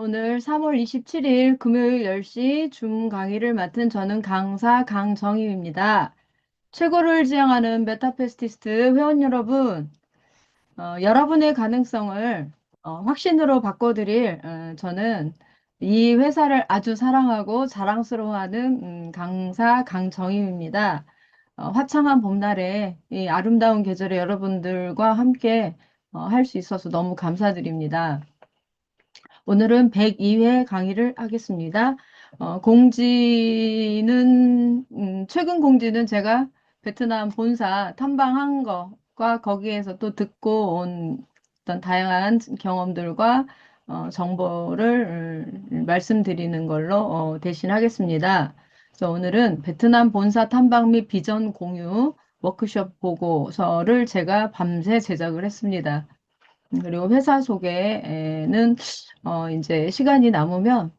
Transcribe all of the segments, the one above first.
오늘 3월 27일 금요일 10시 줌 강의를 맡은 저는 강사 강정임입니다. 최고를 지향하는 메타페스티스트 회원 여러분, 여러분의 가능성을 확신으로 바꿔드릴 저는 이 회사를 아주 사랑하고 자랑스러워하는 강사 강정임입니다. 화창한 봄날에 이 아름다운 계절에 여러분들과 함께 할 수 있어서 너무 감사드립니다. 오늘은 102회 강의를 하겠습니다. 공지는, 최근 공지는 제가 베트남 본사 탐방한 것과 거기에서 또 듣고 온 어떤 다양한 경험들과 정보를 말씀드리는 걸로 대신하겠습니다. 그래서 오늘은 베트남 본사 탐방 및 비전 공유 워크숍 보고서를 제가 밤새 제작을 했습니다. 그리고 회사 소개는 이제 시간이 남으면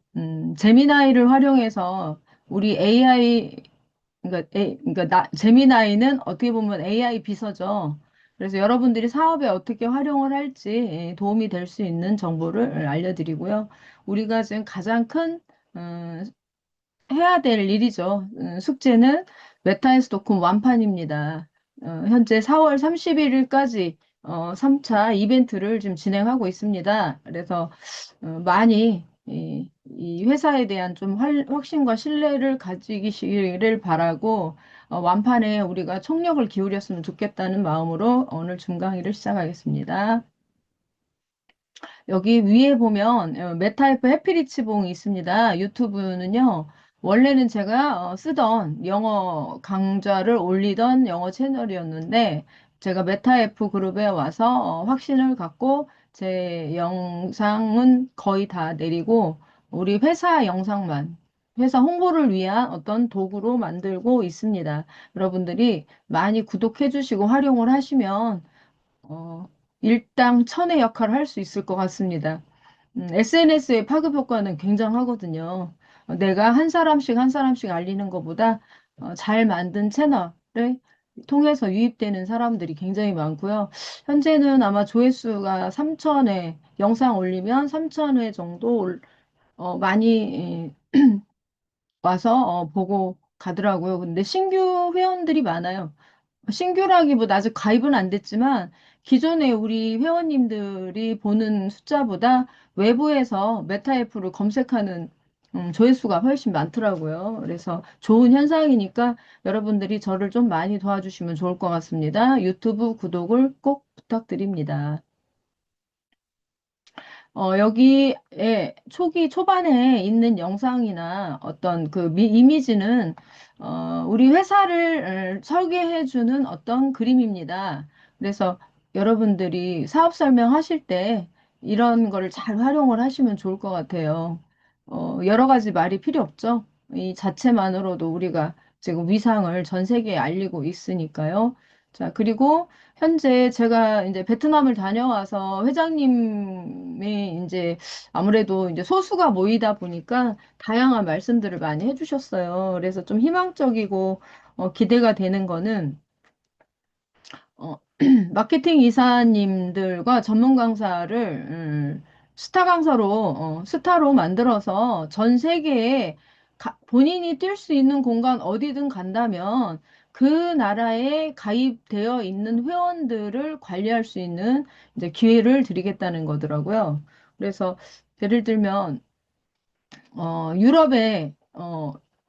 제미나이를 활용해서 우리 AI 제미나이는 어떻게 보면 AI 비서죠. 그래서 여러분들이 사업에 어떻게 활용을 할지 도움이 될 수 있는 정보를 알려드리고요. 우리가 지금 가장 큰 해야 될 일이죠. 숙제는 메타에스토큰 완판입니다. 현재 4월 31일까지 3차 이벤트를 지금 진행하고 있습니다. 그래서 많이 이 회사에 대한 좀 확신과 신뢰를 가지기를 바라고 완판에 우리가 총력을 기울였으면 좋겠다는 마음으로 오늘 줌 강의를 시작하겠습니다. 여기 위에 보면 메타에프 해피리치봉이 있습니다. 유튜브는요. 원래는 제가 쓰던 영어 강좌를 올리던 영어 채널이었는데 제가 메타에프 그룹에 와서 확신을 갖고 제 영상은 거의 다 내리고 우리 회사 영상만 회사 홍보를 위한 어떤 도구로 만들고 있습니다. 여러분들이 많이 구독해 주시고 활용을 하시면 일당 천의 역할을 할 수 있을 것 같습니다. SNS의 파급 효과는 굉장하거든요. 내가 한 사람씩 한 사람씩 알리는 것보다 잘 만든 채널을 통해서 유입되는 사람들이 굉장히 많고요. 현재는 아마 조회수가 3천회, 영상 올리면 3천회 정도 많이 와서 보고 가더라고요. 근데 신규 회원들이 많아요. 신규라기보다 아직 가입은 안 됐지만 기존에 우리 회원님들이 보는 숫자보다 외부에서 메타애프를 검색하는 조회수가 훨씬 많더라고요. 그래서 좋은 현상이니까 여러분들이 저를 좀 많이 도와주시면 좋을 것 같습니다. 유튜브 구독을 꼭 부탁드립니다. 여기에 초반에 있는 영상이나 어떤 그 이미지는 우리 회사를 설계해주는 어떤 그림입니다. 그래서 여러분들이 사업 설명하실 때 이런 거를 잘 활용을 하시면 좋을 것 같아요. 여러 가지 말이 필요 없죠. 이 자체만으로도 우리가 지금 위상을 전 세계에 알리고 있으니까요. 자, 그리고 현재 제가 이제 베트남을 다녀와서 회장님이 이제 아무래도 이제 소수가 모이다 보니까 다양한 말씀들을 많이 해주셨어요. 그래서 좀 희망적이고 기대가 되는 거는 어, 마케팅 이사님들과 전문 강사를 스타 강사로 스타로 만들어서 전 세계에 본인이 뛸 수 있는 공간 어디든 간다면 그 나라에 가입되어 있는 회원들을 관리할 수 있는 이제 기회를 드리겠다는 거더라고요. 그래서 예를 들면 유럽의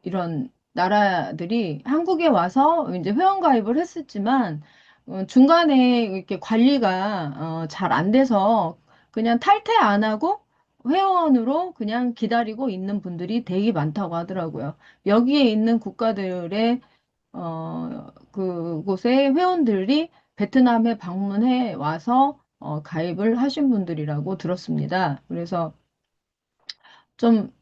이런 나라들이 한국에 와서 이제 회원 가입을 했었지만 중간에 이렇게 관리가 잘 안 돼서 그냥 탈퇴 안 하고 회원으로 그냥 기다리고 있는 분들이 되게 많다고 하더라고요. 여기에 있는 국가들의 그곳의 회원들이 베트남에 방문해 와서 가입을 하신 분들이라고 들었습니다. 그래서 좀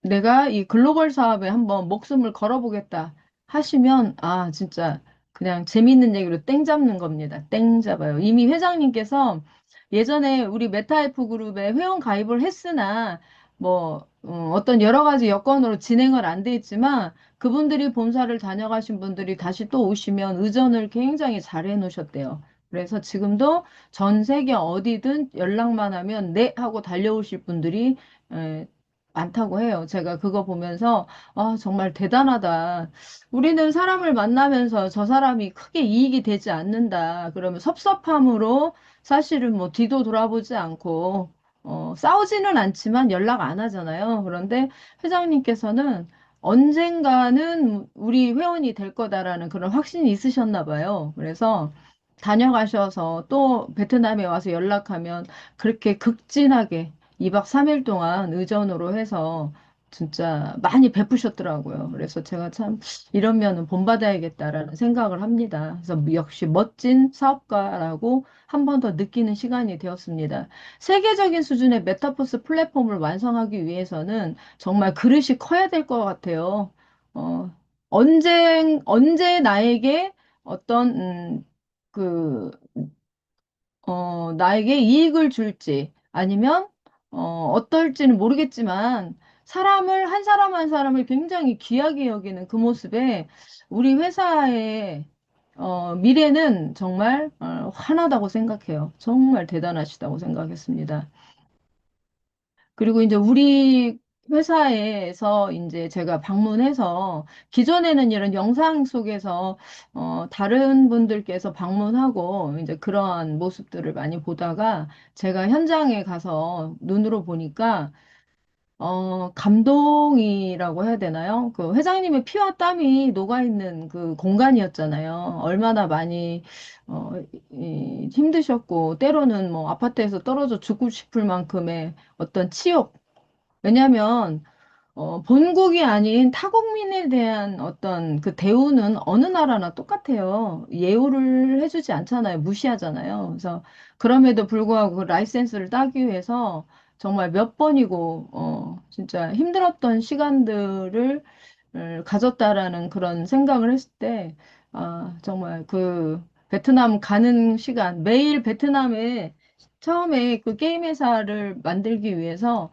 내가 이 글로벌 사업에 한번 목숨을 걸어보겠다 하시면, 아, 진짜 그냥 재밌는 얘기로 땡 잡는 겁니다. 땡 잡아요. 이미 회장님께서 예전에 우리 메타에프 그룹에 회원 가입을 했으나, 뭐, 어떤 여러 가지 여건으로 진행을 안 돼 있지만, 그분들이 본사를 다녀가신 분들이 다시 또 오시면 의전을 굉장히 잘 해놓으셨대요. 그래서 지금도 전 세계 어디든 연락만 하면 네 하고 달려오실 분들이 예, 많다고 해요. 제가 그거 보면서 아, 정말 대단하다. 우리는 사람을 만나면서 저 사람이 크게 이익이 되지 않는다. 그러면 섭섭함으로 사실은 뭐 뒤도 돌아보지 않고 싸우지는 않지만 연락 안 하잖아요. 그런데 회장님께서는 언젠가는 우리 회원이 될 거다라는 그런 확신이 있으셨나 봐요. 그래서 다녀가셔서 또 베트남에 와서 연락하면 그렇게 극진하게 2박 3일 동안 의전으로 해서 진짜 많이 베푸셨더라고요. 그래서 제가 참 이런 면은 본받아야겠다라는 생각을 합니다. 그래서 역시 멋진 사업가라고 한 번 더 느끼는 시간이 되었습니다. 세계적인 수준의 메타버스 플랫폼을 완성하기 위해서는 정말 그릇이 커야 될 것 같아요. 어, 언제 나에게 어떤, 그, 나에게 이익을 줄지 아니면 어떨지는 모르겠지만 사람을 한 사람 한 사람을 굉장히 귀하게 여기는 그 모습에 우리 회사의 미래는 정말 환하다고 생각해요. 정말 대단하시다고 생각했습니다. 그리고 이제 우리 회사에서 이제 제가 방문해서 기존에는 이런 영상 속에서 다른 분들께서 방문하고 이제 그러한 모습들을 많이 보다가 제가 현장에 가서 눈으로 보니까 감동이라고 해야 되나요? 그 회장님의 피와 땀이 녹아있는 그 공간이었잖아요. 얼마나 많이 어, 힘드셨고 때로는 뭐 아파트에서 떨어져 죽고 싶을 만큼의 어떤 치욕. 왜냐하면 본국이 아닌 타국민에 대한 어떤 그 대우는 어느 나라나 똑같아요. 예우를 해주지 않잖아요. 무시하잖아요. 그래서 그럼에도 불구하고 그 라이센스를 따기 위해서 정말 몇 번이고, 진짜 힘들었던 시간들을 가졌다라는 그런 생각을 했을 때, 아, 정말 그 베트남 가는 시간, 매일 베트남에 처음에 그 게임 회사를 만들기 위해서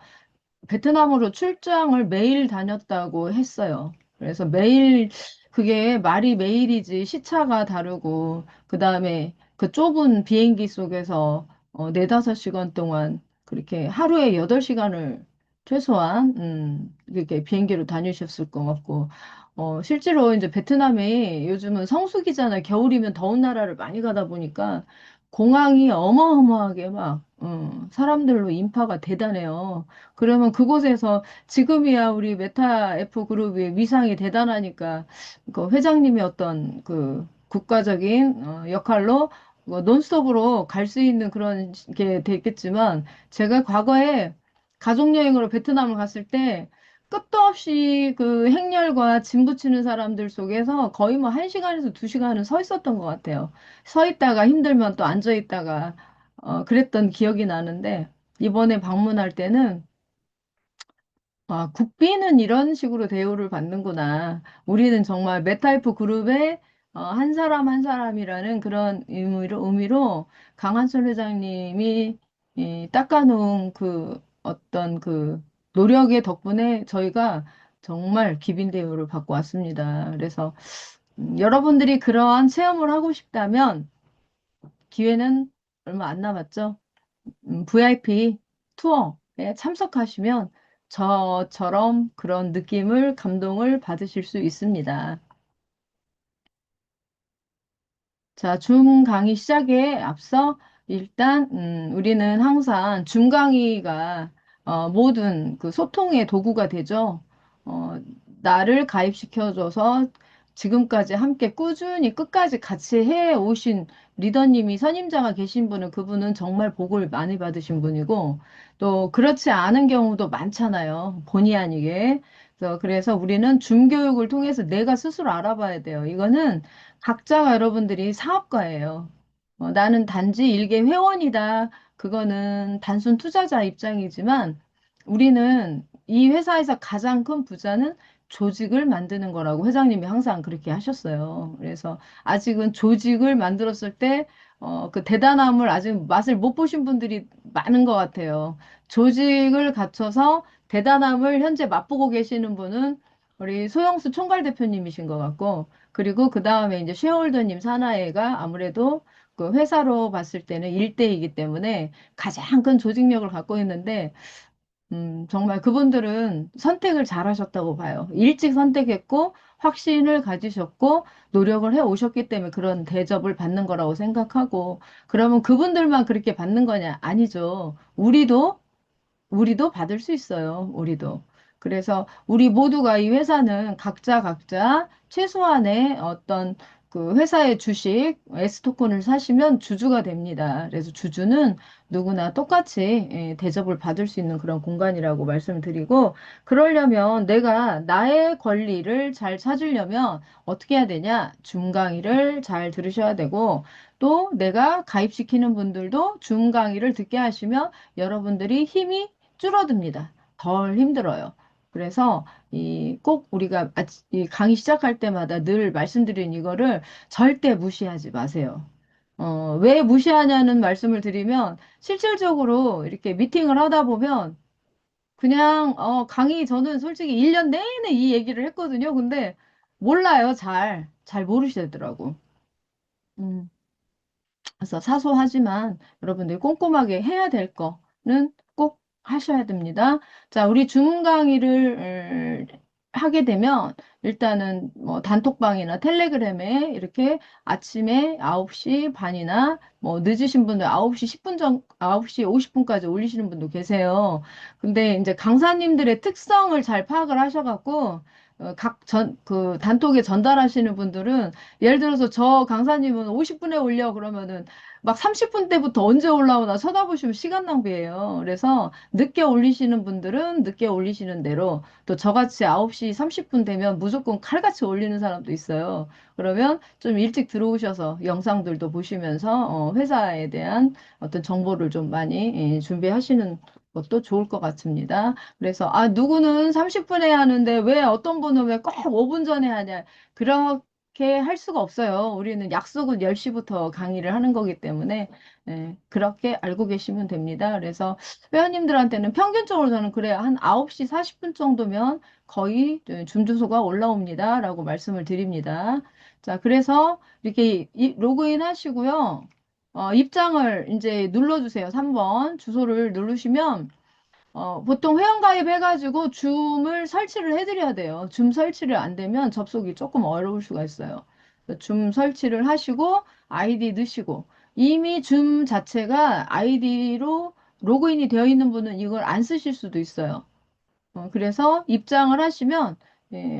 베트남으로 출장을 매일 다녔다고 했어요. 그래서 매일, 그게 말이 매일이지 시차가 다르고, 그 다음에 그 좁은 비행기 속에서 네다섯 시간 동안 그렇게 하루에 8시간을 최소한, 이렇게 비행기로 다니셨을 것 같고, 실제로 이제 베트남이 요즘은 성수기잖아요. 겨울이면 더운 나라를 많이 가다 보니까 공항이 어마어마하게 막, 사람들로 인파가 대단해요. 그러면 그곳에서 지금이야 우리 메타 F 그룹의 위상이 대단하니까 그 회장님의 어떤 그 국가적인 역할로 논스톱으로 갈 수 있는 그런 게 됐겠지만 제가 과거에 가족여행으로 베트남을 갔을 때 끝도 없이 그 행렬과 짐 붙이는 사람들 속에서 거의 뭐 1시간에서 2시간은 서 있었던 것 같아요. 서 있다가 힘들면 또 앉아 있다가 그랬던 기억이 나는데 이번에 방문할 때는 아, 국비는 이런 식으로 대우를 받는구나. 우리는 정말 메타이프 그룹의 한 사람 한 사람이라는 그런 의미로 강한철 회장님이 닦아놓은 그 어떤 그 노력의 덕분에 저희가 정말 기빈 대우를 받고 왔습니다. 그래서 여러분들이 그러한 체험을 하고 싶다면 기회는 얼마 안 남았죠. VIP 투어에 참석하시면 저처럼 그런 느낌을, 감동을 받으실 수 있습니다. 자, 줌 강의 시작에 앞서 일단 우리는 항상 줌 강의가 모든 그 소통의 도구가 되죠. 어, 나를 가입시켜줘서 지금까지 함께 꾸준히 끝까지 같이 해 오신 리더님이 선임자가 계신 분은 그분은 정말 복을 많이 받으신 분이고 또 그렇지 않은 경우도 많잖아요. 본의 아니게. 그래서 우리는 줌 교육을 통해서 내가 스스로 알아봐야 돼요. 이거는 각자가 여러분들이 사업가예요. 나는 단지 일개 회원이다. 그거는 단순 투자자 입장이지만 우리는 이 회사에서 가장 큰 부자는 조직을 만드는 거라고 회장님이 항상 그렇게 하셨어요. 그래서 아직은 조직을 만들었을 때, 그 대단함을 아직 맛을 못 보신 분들이 많은 것 같아요. 조직을 갖춰서 대단함을 현재 맛보고 계시는 분은 우리 소영수 총괄 대표님이신 것 같고, 그리고 그 다음에 이제 쉐어홀더님 사나이가 아무래도 그 회사로 봤을 때는 1대이기 때문에 가장 큰 조직력을 갖고 있는데, 정말 그분들은 선택을 잘 하셨다고 봐요. 일찍 선택했고, 확신을 가지셨고, 노력을 해 오셨기 때문에 그런 대접을 받는 거라고 생각하고, 그러면 그분들만 그렇게 받는 거냐? 아니죠. 우리도 받을 수 있어요. 우리도. 그래서 우리 모두가 이 회사는 각자 최소한의 어떤 그 회사의 주식, S토큰을 사시면 주주가 됩니다. 그래서 주주는 누구나 똑같이 대접을 받을 수 있는 그런 공간이라고 말씀드리고, 그러려면 내가 나의 권리를 잘 찾으려면 어떻게 해야 되냐? 줌 강의를 잘 들으셔야 되고, 또 내가 가입시키는 분들도 줌 강의를 듣게 하시면 여러분들이 힘이 줄어듭니다. 덜 힘들어요. 그래서 이 꼭 우리가 이 강의 시작할 때마다 늘 말씀드린 이거를 절대 무시하지 마세요. 왜 무시하냐는 말씀을 드리면 실질적으로 이렇게 미팅을 하다 보면 그냥 강의 저는 솔직히 1년 내내 이 얘기를 했거든요. 근데 몰라요. 잘 모르시더라고. 음. 그래서 사소하지만 여러분들이 꼼꼼하게 해야 될 거는 꼭 하셔야 됩니다. 자, 우리 줌 강의를 하게 되면 일단은 뭐 단톡방이나 텔레그램에 이렇게 아침에 9시 반이나 뭐 늦으신 분들 9시 10분 9시 50분까지 올리시는 분도 계세요. 근데 이제 강사님들의 특성을 잘 파악을 하셔갖고 그 단톡에 전달하시는 분들은 예를 들어서 저 강사님은 50분에 올려 그러면은 막 30분 때부터 언제 올라오나 쳐다보시면 시간 낭비예요. 그래서 늦게 올리시는 분들은 늦게 올리시는 대로 또 저같이 9시 30분 되면 무조건 칼같이 올리는 사람도 있어요. 그러면 좀 일찍 들어오셔서 영상들도 보시면서 회사에 대한 어떤 정보를 좀 많이 준비하시는 것도 좋을 것 같습니다. 그래서 누구는 30분에 하는데 왜 어떤 분은 왜 꼭 5분 전에 하냐. 그렇게 할 수가 없어요. 우리는 약속은 10시부터 강의를 하는 거기 때문에 그렇게 알고 계시면 됩니다. 그래서 회원님들한테는 평균적으로 저는 그래야 한 9시 40분 정도면 거의 줌 주소가 올라옵니다. 라고 말씀을 드립니다. 자, 그래서 이렇게 로그인 하시고요. 입장을 이제 눌러주세요. 3번 주소를 누르시면 보통 회원가입 해가지고 줌을 설치를 해드려야 돼요. 줌 설치를 안 되면 접속이 조금 어려울 수가 있어요. 줌 설치를 하시고 아이디 넣으시고 이미 줌 자체가 아이디로 로그인이 되어 있는 분은 이걸 안 쓰실 수도 있어요. 그래서 입장을 하시면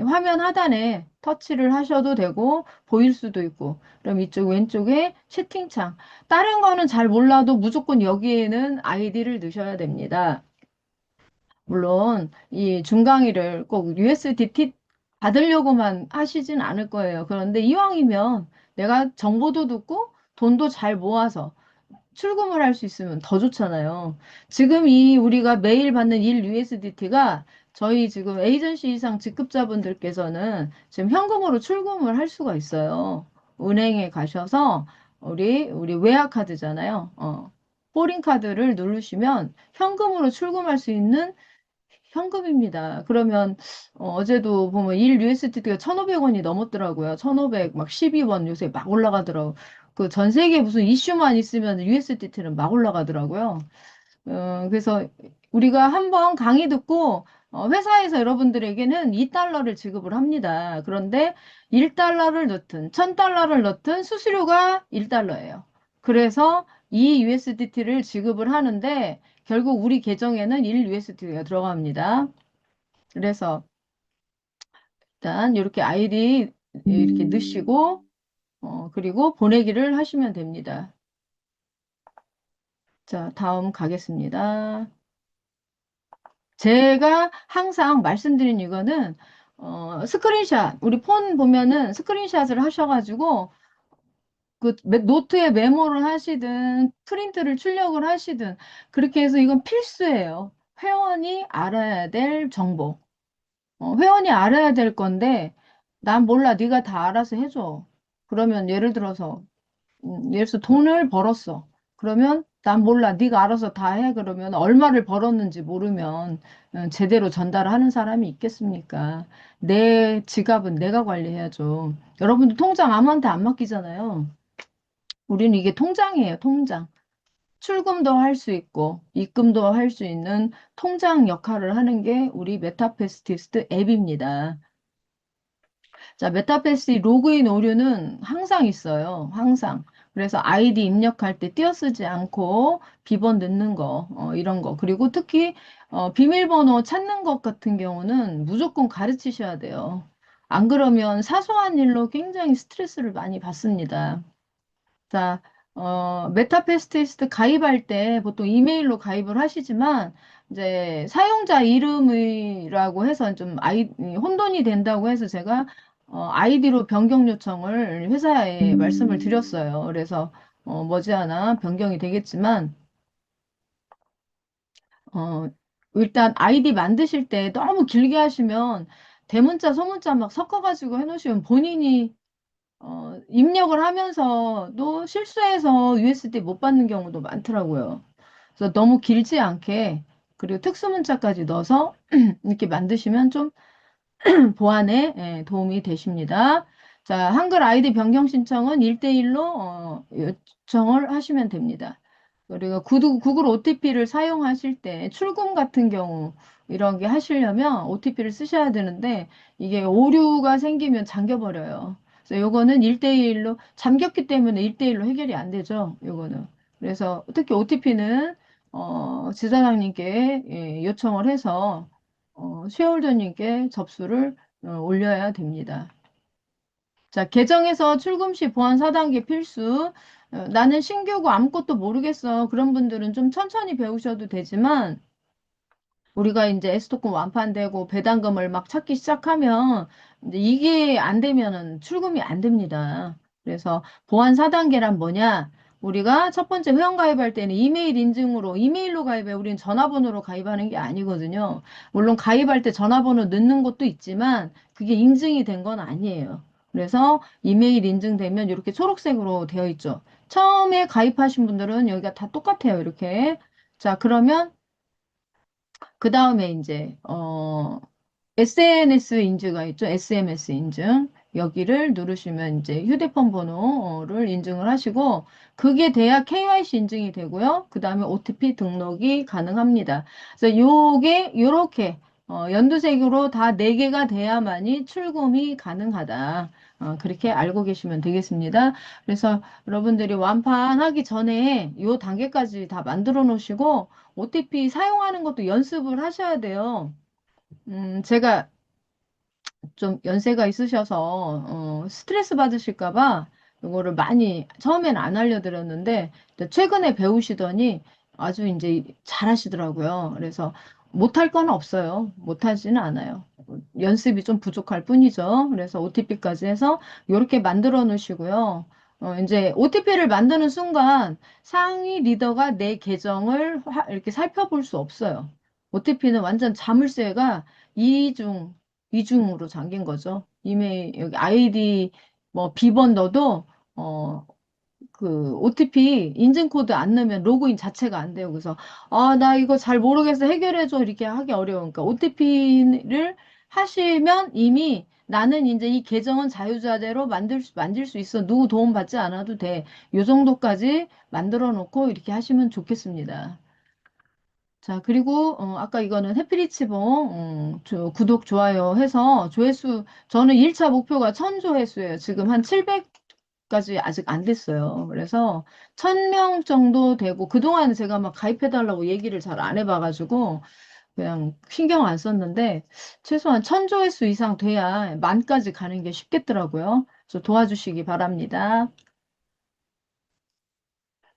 화면 하단에 터치를 하셔도 되고 보일 수도 있고 그럼 이쪽 왼쪽에 채팅창 다른 거는 잘 몰라도 무조건 여기에는 아이디를 넣으셔야 됩니다. 물론 이 중강의를 꼭 USDT 받으려고만 하시진 않을 거예요. 그런데 이왕이면 내가 정보도 듣고 돈도 잘 모아서 출금을 할 수 있으면 더 좋잖아요. 지금 이 우리가 매일 받는 1 USDT가 저희 지금 에이전시 이상 직급자분들께서는 지금 현금으로 출금을 할 수가 있어요. 은행에 가셔서 우리 외화카드잖아요. 포린 카드를 누르시면 현금으로 출금할 수 있는 현금입니다. 그러면 제도 보면 1 USDT가 1,500원이 넘었더라고요. 1,500, 막 12원 요새 막 올라가더라고요. 그 전 세계 무슨 이슈만 있으면 USDT는 막 올라가더라고요. 그래서 우리가 한번 강의 듣고 회사에서 여러분들에게는 2달러를 지급을 합니다. 그런데 1달러를 넣든 1,000달러를 넣든 수수료가 1달러예요. 그래서 이 USDT를 지급을 하는데 결국 우리 계정에는 1 USDT가 들어갑니다. 그래서 일단 이렇게 아이디 이렇게 넣으시고 그리고 보내기를 하시면 됩니다. 자, 다음 가겠습니다. 제가 항상 말씀드린 이거는 스크린샷 우리 폰 보면은 스크린샷을 하셔가지고 그 노트에 메모를 하시든 프린트를 출력을 하시든 그렇게 해서 이건 필수예요. 회원이 알아야 될 정보. 회원이 알아야 될 건데 난 몰라 네가 다 알아서 해줘. 그러면 예를 들어서 예를 들어서 돈을 벌었어. 그러면 난 몰라. 네가 알아서 다 해. 그러면 얼마를 벌었는지 모르면 제대로 전달하는 사람이 있겠습니까? 내 지갑은 내가 관리해야죠. 여러분도 통장 아무한테 안 맡기잖아요. 우리는 이게 통장이에요. 통장. 출금도 할 수 있고 입금도 할 수 있는 통장 역할을 하는 게 우리 메타페스티스트 앱입니다. 자, 메타페스 로그인 오류는 항상 있어요. 항상. 그래서 아이디 입력할 때 띄어쓰지 않고 비번 넣는 거, 이런 거. 그리고 특히 비밀번호 찾는 것 같은 경우는 무조건 가르치셔야 돼요. 안 그러면 사소한 일로 굉장히 스트레스를 많이 받습니다. 자, 메타페스티스트 가입할 때 보통 이메일로 가입을 하시지만, 이제 사용자 이름이라고 해서 좀 혼돈이 된다고 해서 제가 아이디로 변경 요청을 회사에 말씀을 드렸어요. 그래서 머지않아 변경이 되겠지만, 어, 일단 아이디 만드실 때 너무 길게 하시면 대문자, 소문자 막 섞어가지고 해놓으시면 본인이 입력을 하면서도 실수해서 USD 못 받는 경우도 많더라고요. 그래서 너무 길지 않게 그리고 특수문자까지 넣어서 이렇게 만드시면 좀 보안에 도움이 되십니다. 자, 한글 아이디 변경 신청은 1대1로 요청을 하시면 됩니다. 그리고 구글 OTP를 사용하실 때 출금 같은 경우 이런 게 하시려면 OTP를 쓰셔야 되는데 이게 오류가 생기면 잠겨버려요. 그래서 요거는 1대1로 잠겼기 때문에 1대1로 해결이 안 되죠. 요거는. 그래서 특히 OTP는 지사장님께 요청을 해서 쉐어홀더님께 접수를 올려야 됩니다. 자, 계정에서 출금 시 보안 4단계 필수. 나는 신규고 아무것도 모르겠어. 그런 분들은 좀 천천히 배우셔도 되지만, 우리가 이제 S토큰 완판되고 배당금을 막 찾기 시작하면, 이제 이게 안 되면은 출금이 안 됩니다. 그래서 보안 4단계란 뭐냐? 우리가 첫 번째 회원 가입할 때는 이메일 인증으로, 이메일로 가입해. 우리는 전화번호로 가입하는 게 아니거든요. 물론 가입할 때 전화번호 넣는 것도 있지만, 그게 인증이 된 건 아니에요. 그래서 이메일 인증되면 이렇게 초록색으로 되어 있죠. 처음에 가입하신 분들은 여기가 다 똑같아요. 이렇게. 자, 그러면 그 다음에 이제 SNS 인증가 있죠. SMS 인증. 여기를 누르시면 이제 휴대폰 번호를 인증을 하시고 그게 돼야 KYC 인증이 되고요. 그 다음에 OTP 등록이 가능합니다. 그래서 요게 요렇게 연두색으로 다 4개가 돼야만이 출금이 가능하다. 그렇게 알고 계시면 되겠습니다. 그래서 여러분들이 완판하기 전에 요 단계까지 다 만들어 놓으시고 OTP 사용하는 것도 연습을 하셔야 돼요. 제가 좀 연세가 있으셔서 스트레스 받으실까 봐 이거를 많이 처음에는 안 알려드렸는데 이제 최근에 배우시더니 아주 이제 잘하시더라고요. 그래서 못할 건 없어요. 못하지는 않아요. 연습이 좀 부족할 뿐이죠. 그래서 OTP까지 해서 이렇게 만들어 놓으시고요. 이제 OTP를 만드는 순간 상위 리더가 내 계정을 이렇게 살펴볼 수 없어요. OTP는 완전 자물쇠가 이중 이중으로 잠긴 거죠. 이메일, 여기 아이디, 뭐, 비번 넣어도, 어, 그, OTP 인증코드 안 넣으면 로그인 자체가 안 돼요. 그래서, 아, 나 이거 잘 모르겠어. 해결해줘. 이렇게 하기 어려우니까. OTP를 하시면 이미 나는 이제 이 계정은 자유자재로 만들 수 있어. 누구 도움 받지 않아도 돼. 요 정도까지 만들어 놓고 이렇게 하시면 좋겠습니다. 자, 그리고, 아까 이거는 해피리치봉, 구독, 좋아요 해서 조회수, 저는 1차 목표가 1000조회수예요. 지금 한 700까지 아직 안 됐어요. 그래서 1000명 정도 되고, 그동안 제가 막 가입해달라고 얘기를 잘 안 해봐가지고, 그냥 신경 안 썼는데, 최소한 1000조회수 이상 돼야 만까지 가는 게 쉽겠더라고요. 그래서 도와주시기 바랍니다.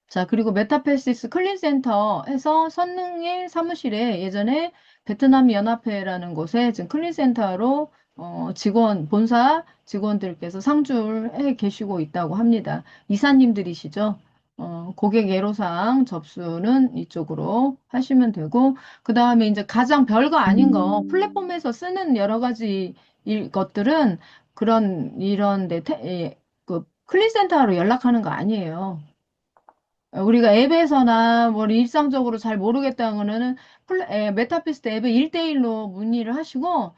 자, 그리고 메타페시스 클린센터에서 선릉의 사무실에 예전에 베트남 연합회라는 곳에 지금 클린센터로 본사 직원들께서 상주해 계시고 있다고 합니다. 이사님들이시죠? 고객 애로사항 접수는 이쪽으로 하시면 되고, 그 다음에 이제 가장 별거 아닌 거, 플랫폼에서 쓰는 여러 가지 것들은 그 클린센터로 연락하는 거 아니에요. 우리가 앱에서나 뭐 일상적으로 잘 모르겠다는 거는 메타피스트 앱에 1대1로 문의를 하시고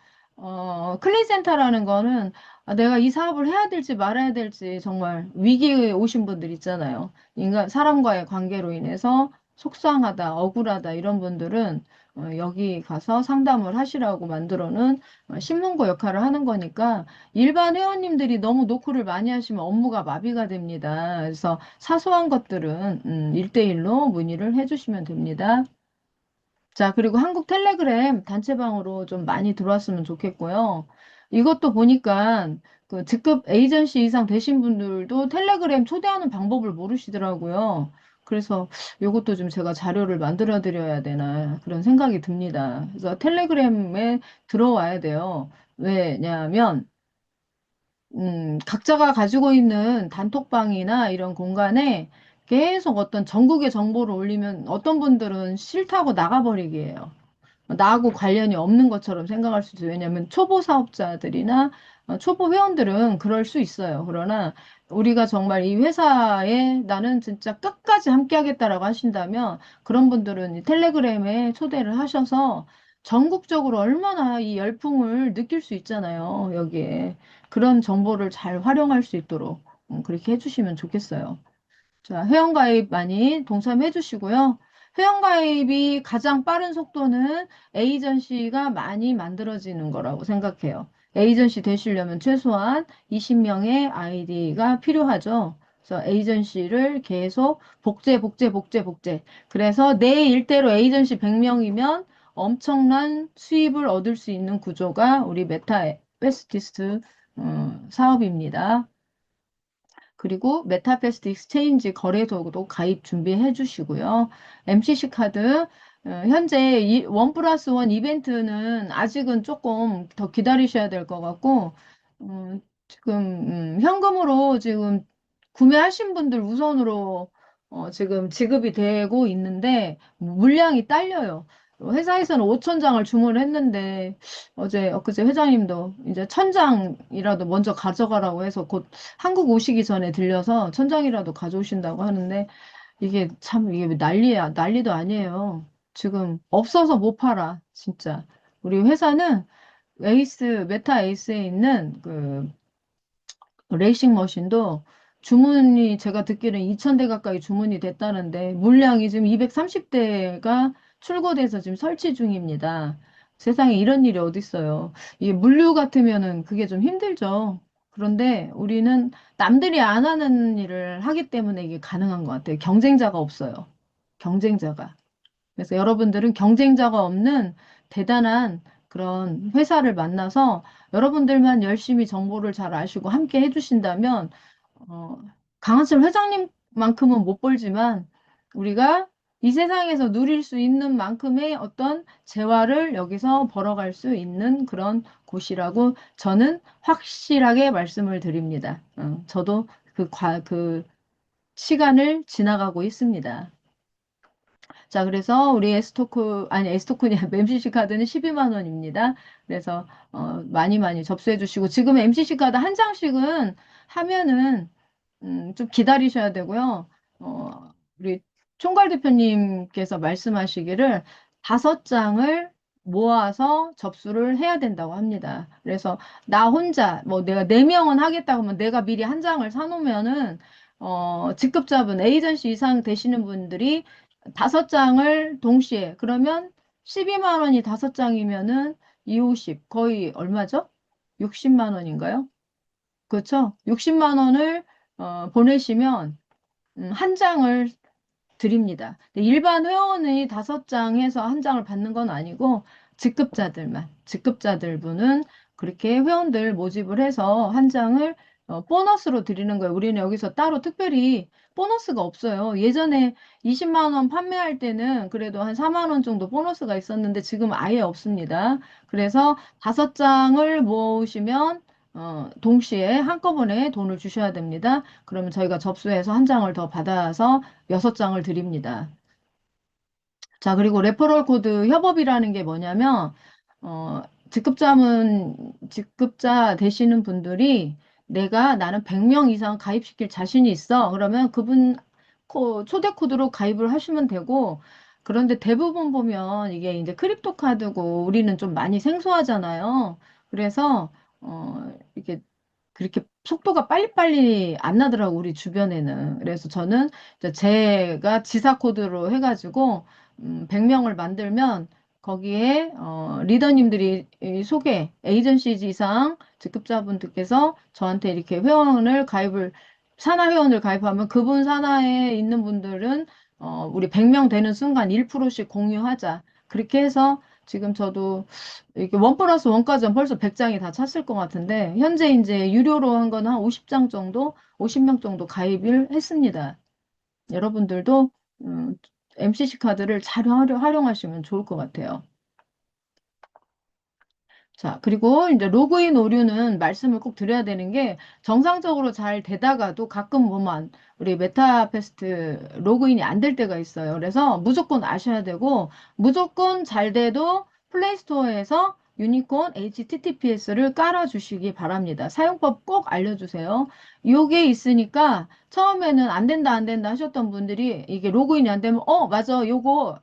클린센터라는 거는 내가 이 사업을 해야 될지 말아야 될지 정말 위기에 오신 분들 있잖아요. 인간, 사람과의 관계로 인해서 속상하다, 억울하다 이런 분들은 여기 가서 상담을 하시라고 만들어 놓은 신문고 역할을 하는 거니까 일반 회원님들이 너무 노크를 많이 하시면 업무가 마비가 됩니다. 그래서 사소한 것들은 1대1로 문의를 해주시면 됩니다. 자, 그리고 한국 텔레그램 단체방으로 좀 많이 들어왔으면 좋겠고요. 이것도 보니까 그 직급 에이전시 이상 되신 분들도 텔레그램 초대하는 방법을 모르시더라고요. 그래서 이것도 좀 제가 자료를 만들어 드려야 되나 그런 생각이 듭니다. 그래서 텔레그램에 들어와야 돼요. 왜냐하면 각자가 가지고 있는 단톡방이나 이런 공간에 계속 어떤 전국의 정보를 올리면 어떤 분들은 싫다고 나가버리게 해요. 나하고 관련이 없는 것처럼 생각할 수 있어요. 왜냐하면 초보 사업자들이나 초보 회원들은 그럴 수 있어요. 그러나 우리가 정말 이 회사에 나는 진짜 끝까지 함께 하겠다라고 하신다면 그런 분들은 이 텔레그램에 초대를 하셔서 전국적으로 얼마나 이 열풍을 느낄 수 있잖아요. 여기에. 그런 정보를 잘 활용할 수 있도록 그렇게 해주시면 좋겠어요. 자, 회원가입 많이 동참해 주시고요. 회원가입이 가장 빠른 속도는 에이전시가 많이 만들어지는 거라고 생각해요. 에이전시 되시려면 최소한 20명의 아이디가 필요하죠. 그래서 에이전시를 계속 복제. 그래서 내 일대로 에이전시 100명이면 엄청난 수입을 얻을 수 있는 구조가 우리 메타 베스티스 사업입니다. 그리고 메타패스트 익스체인지 거래소도 가입 준비해 주시고요. MCC 카드, 현재 원 플러스 원 이벤트는 아직은 조금 더 기다리셔야 될 것 같고, 지금, 현금으로 지금 구매하신 분들 우선으로 지금 지급이 되고 있는데, 물량이 딸려요. 회사에서는 5천 장을 주문을 했는데, 엊그제 회장님도 이제 1,000장이라도 먼저 가져가라고 해서 곧 한국 오시기 전에 들려서 1,000장이라도 가져오신다고 하는데 이게 난리야. 난리도 아니에요. 지금 없어서 못 팔아. 진짜. 우리 회사는 메타 에이스에 있는 그 레이싱 머신도 주문이 제가 듣기로는 2,000대 가까이 주문이 됐다는데 물량이 지금 230대가 출고돼서 지금 설치 중입니다. 세상에 이런 일이 어딨어요. 이게 물류 같으면은 그게 좀 힘들죠. 그런데 우리는 남들이 안 하는 일을 하기 때문에 이게 가능한 것 같아요. 경쟁자가 없어요. 경쟁자가. 그래서 여러분들은 경쟁자가 없는 대단한 그런 회사를 만나서 여러분들만 열심히 정보를 잘 아시고 함께 해주신다면, 어, 강한철 회장님만큼은 못 벌지만 우리가 이 세상에서 누릴 수 있는 만큼의 어떤 재화를 여기서 벌어갈 수 있는 그런 곳이라고 저는 확실하게 말씀을 드립니다. 저도 그 시간을 지나가고 있습니다. 자, 그래서 우리 에스토크냐, MCC 카드는 12만 원입니다. 그래서, 많이 많이 접수해 주시고, 지금 MCC 카드 한 장씩은 하면은, 좀 기다리셔야 되고요. 우리 총괄 대표님께서 말씀하시기를 5장을 모아서 접수를 해야 된다고 합니다. 그래서 나 혼자, 뭐 내가 4명은 하겠다고 하면 내가 미리 한 장을 사놓으면은, 직급자분, 에이전시 이상 되시는 분들이 5장을 동시에, 그러면 12만 원이 5장이면은 250, 거의 얼마죠? 60만 원인가요? 그렇죠? 60만 원을 보내시면 한 장을 드립니다. 일반 회원이 5장 해서 한 장을 받는 건 아니고 직급자들 분은 그렇게 회원들 모집을 해서 한 장을 보너스로 드리는 거예요. 우리는 여기서 따로 특별히 보너스가 없어요. 예전에 20만 원 판매할 때는 그래도 한 4만 원 정도 보너스가 있었는데 지금 아예 없습니다. 그래서 5장을 모으시면 동시에 한꺼번에 돈을 주셔야 됩니다. 그러면 저희가 접수해서 한 장을 더 받아서 6장을 드립니다. 자, 그리고 레퍼럴 코드 협업이라는 게 뭐냐면, 어, 직급자 되시는 분들이 나는 100명 이상 가입시킬 자신이 있어. 그러면 그분 초대 코드로 가입을 하시면 되고, 그런데 대부분 보면 이게 이제 크립토 카드고 우리는 좀 많이 생소하잖아요. 그래서 이렇게 그렇게 속도가 빨리빨리 안 나더라고, 우리 주변에는. 그래서 저는 이제 제가 지사 코드로 해가지고 100명을 만들면 거기에 리더님들이 이 소개, 에이전시 이상 직급자분들께서 저한테 이렇게 산하 회원을 가입하면 그분 산하에 있는 분들은 우리 100명 되는 순간 1%씩 공유하자. 그렇게 해서 지금 저도 이게 원 플러스 원까지는 벌써 100장이 다 찼을 것 같은데, 현재 이제 유료로 한 건 한 50장 정도, 50명 정도 가입을 했습니다. 여러분들도 MCC 카드를 잘 활용하시면 좋을 것 같아요. 자, 그리고 이제 로그인 오류는 말씀을 꼭 드려야 되는 게 정상적으로 잘 되다가도 가끔 보면 우리 메타페스트 로그인이 안 될 때가 있어요. 그래서 무조건 아셔야 되고 무조건 잘 돼도 플레이스토어에서 유니콘 HTTPS를 깔아주시기 바랍니다. 사용법 꼭 알려주세요. 요게 있으니까 처음에는 안 된다, 안 된다 하셨던 분들이 이게 로그인이 안 되면 맞아, 요거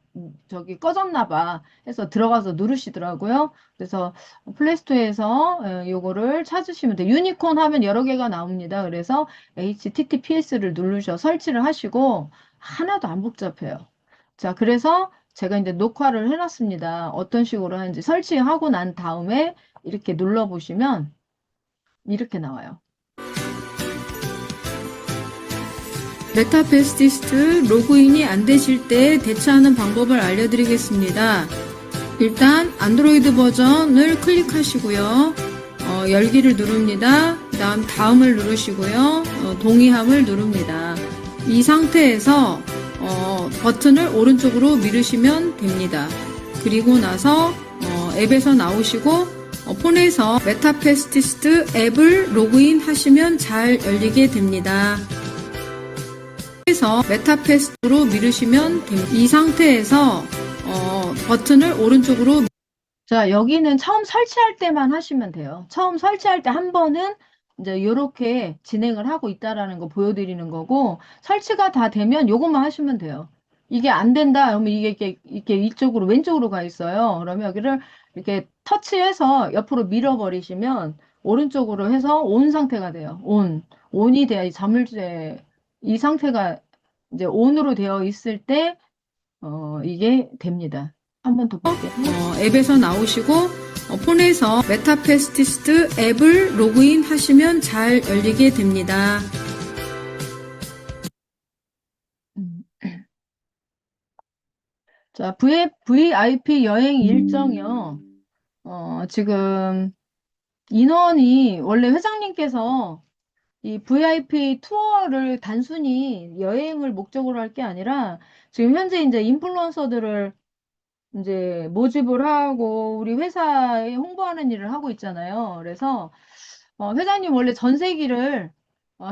저기 꺼졌나 봐 해서 들어가서 누르시더라고요. 그래서 플레이스토어에서 요거를 찾으시면 돼요. 유니콘 하면 여러 개가 나옵니다. 그래서 HTTPS를 누르셔 설치를 하시고 하나도 안 복잡해요. 자, 그래서 제가 이제 녹화를 해놨습니다. 어떤 식으로 하는지 설치하고 난 다음에 이렇게 눌러보시면 이렇게 나와요. 메타페스티스트 로그인이 안 되실 때 대처하는 방법을 알려드리겠습니다. 일단 안드로이드 버전을 클릭하시고요. 열기를 누릅니다. 그다음 다음을 누르시고요. 동의함을 누릅니다. 이 상태에서 버튼을 오른쪽으로 미루시면 됩니다. 그리고 나서 앱에서 나오시고 폰에서 메타페스티스트 앱을 로그인 하시면 잘 열리게 됩니다. 그래서 메타페스트로 미루시면 됩니다. 이 상태에서 버튼을 오른쪽으로 자, 여기는 처음 설치할 때만 하시면 돼요. 처음 설치할 때 한 번은 이제 이렇게 진행을 하고 있다라는 거 보여드리는 거고, 설치가 다 되면 요것만 하시면 돼요. 이게 안 된다, 그러면 이게 이쪽으로, 왼쪽으로 가 있어요. 그러면 여기를 이렇게 터치해서 옆으로 밀어버리시면 오른쪽으로 해서 온 상태가 돼요. 온이 돼야 이 자물쇠, 이 상태가 이제 온으로 되어 있을 때, 이게 됩니다. 한 번 더 볼게요. 앱에서 나오시고 폰에서 메타페스티스트 앱을 로그인 하시면 잘 열리게 됩니다. 자, VIP 여행 일정이요. 지금 인원이 원래 회장님께서 이 VIP 투어를 단순히 여행을 목적으로 할 게 아니라 지금 현재 이제 인플루언서들을 이제 모집을 하고 우리 회사에 홍보하는 일을 하고 있잖아요. 그래서 회장님 원래 전세기를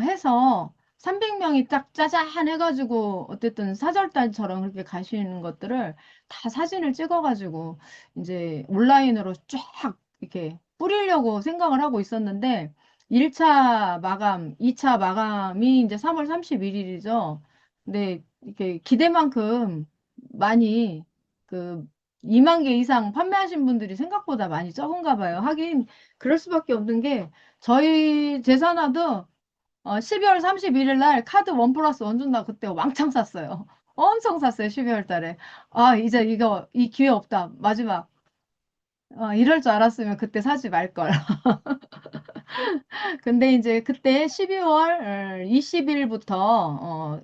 해서 300명이 딱 짜잔 해가지고 어쨌든 사절단처럼 그렇게 가시는 것들을 다 사진을 찍어가지고 이제 온라인으로 쫙 이렇게 뿌리려고 생각을 하고 있었는데 1차 마감, 2차 마감이 이제 3월 31일이죠. 근데 이렇게 기대만큼 많이 그 2만 개 이상 판매하신 분들이 생각보다 많이 적은가 봐요. 하긴 그럴 수밖에 없는 게 저희 제사나도 12월 31일 날 카드 원 플러스 원 준다 그때 왕창 샀어요. 엄청 샀어요. 12월 달에. 아, 이제 이 기회 없다. 마지막. 이럴 줄 알았으면 그때 사지 말걸. 근데 이제 그때 12월 20일부터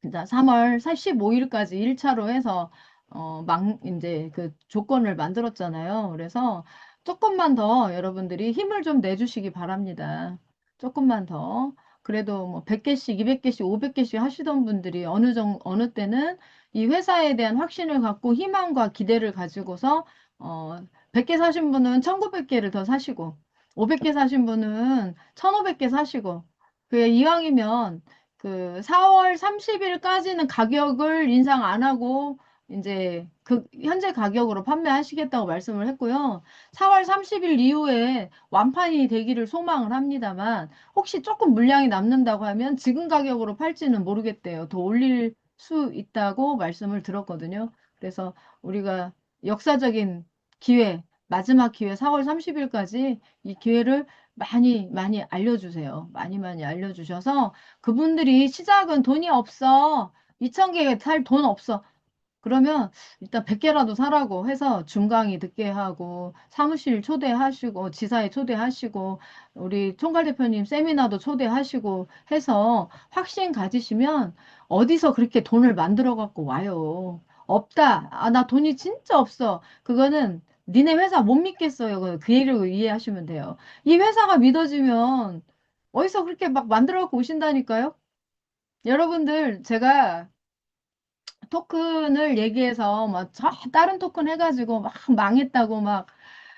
그러니까 3월 15일까지 1차로 해서 이제 그 조건을 만들었잖아요. 그래서 조금만 더 여러분들이 힘을 좀 내주시기 바랍니다. 조금만 더. 그래도 뭐 100개씩, 200개씩, 500개씩 하시던 분들이 어느 때는 이 회사에 대한 확신을 갖고 희망과 기대를 가지고서 100개 사신 분은 1900개를 더 사시고 500개 사신 분은 1500개 사시고 이왕이면 그 4월 30일까지는 가격을 인상 안 하고 이제 그 현재 가격으로 판매하시겠다고 말씀을 했고요. 4월 30일 이후에 완판이 되기를 소망을 합니다만 혹시 조금 물량이 남는다고 하면 지금 가격으로 팔지는 모르겠대요. 더 올릴 수 있다고 말씀을 들었거든요. 그래서 우리가 역사적인 기회 마지막 기회 4월 30일까지 이 기회를 많이 많이 알려주세요. 많이 많이 알려주셔서 그분들이 시작은 돈이 없어. 2,000개 살 돈 없어. 그러면 일단 100개라도 사라고 해서 중강의 듣게 하고 사무실 초대하시고 지사에 초대하시고 우리 총괄 대표님 세미나도 초대하시고 해서 확신 가지시면 어디서 그렇게 돈을 만들어 갖고 와요. 없다. 아, 나 돈이 진짜 없어. 그거는 니네 회사 못 믿겠어요. 그 얘기를 이해하시면 돼요. 이 회사가 믿어지면 어디서 그렇게 막 만들어 갖고 오신다니까요? 여러분들 제가 토큰을 얘기해서 막 다른 토큰 해가지고 막 망했다고 막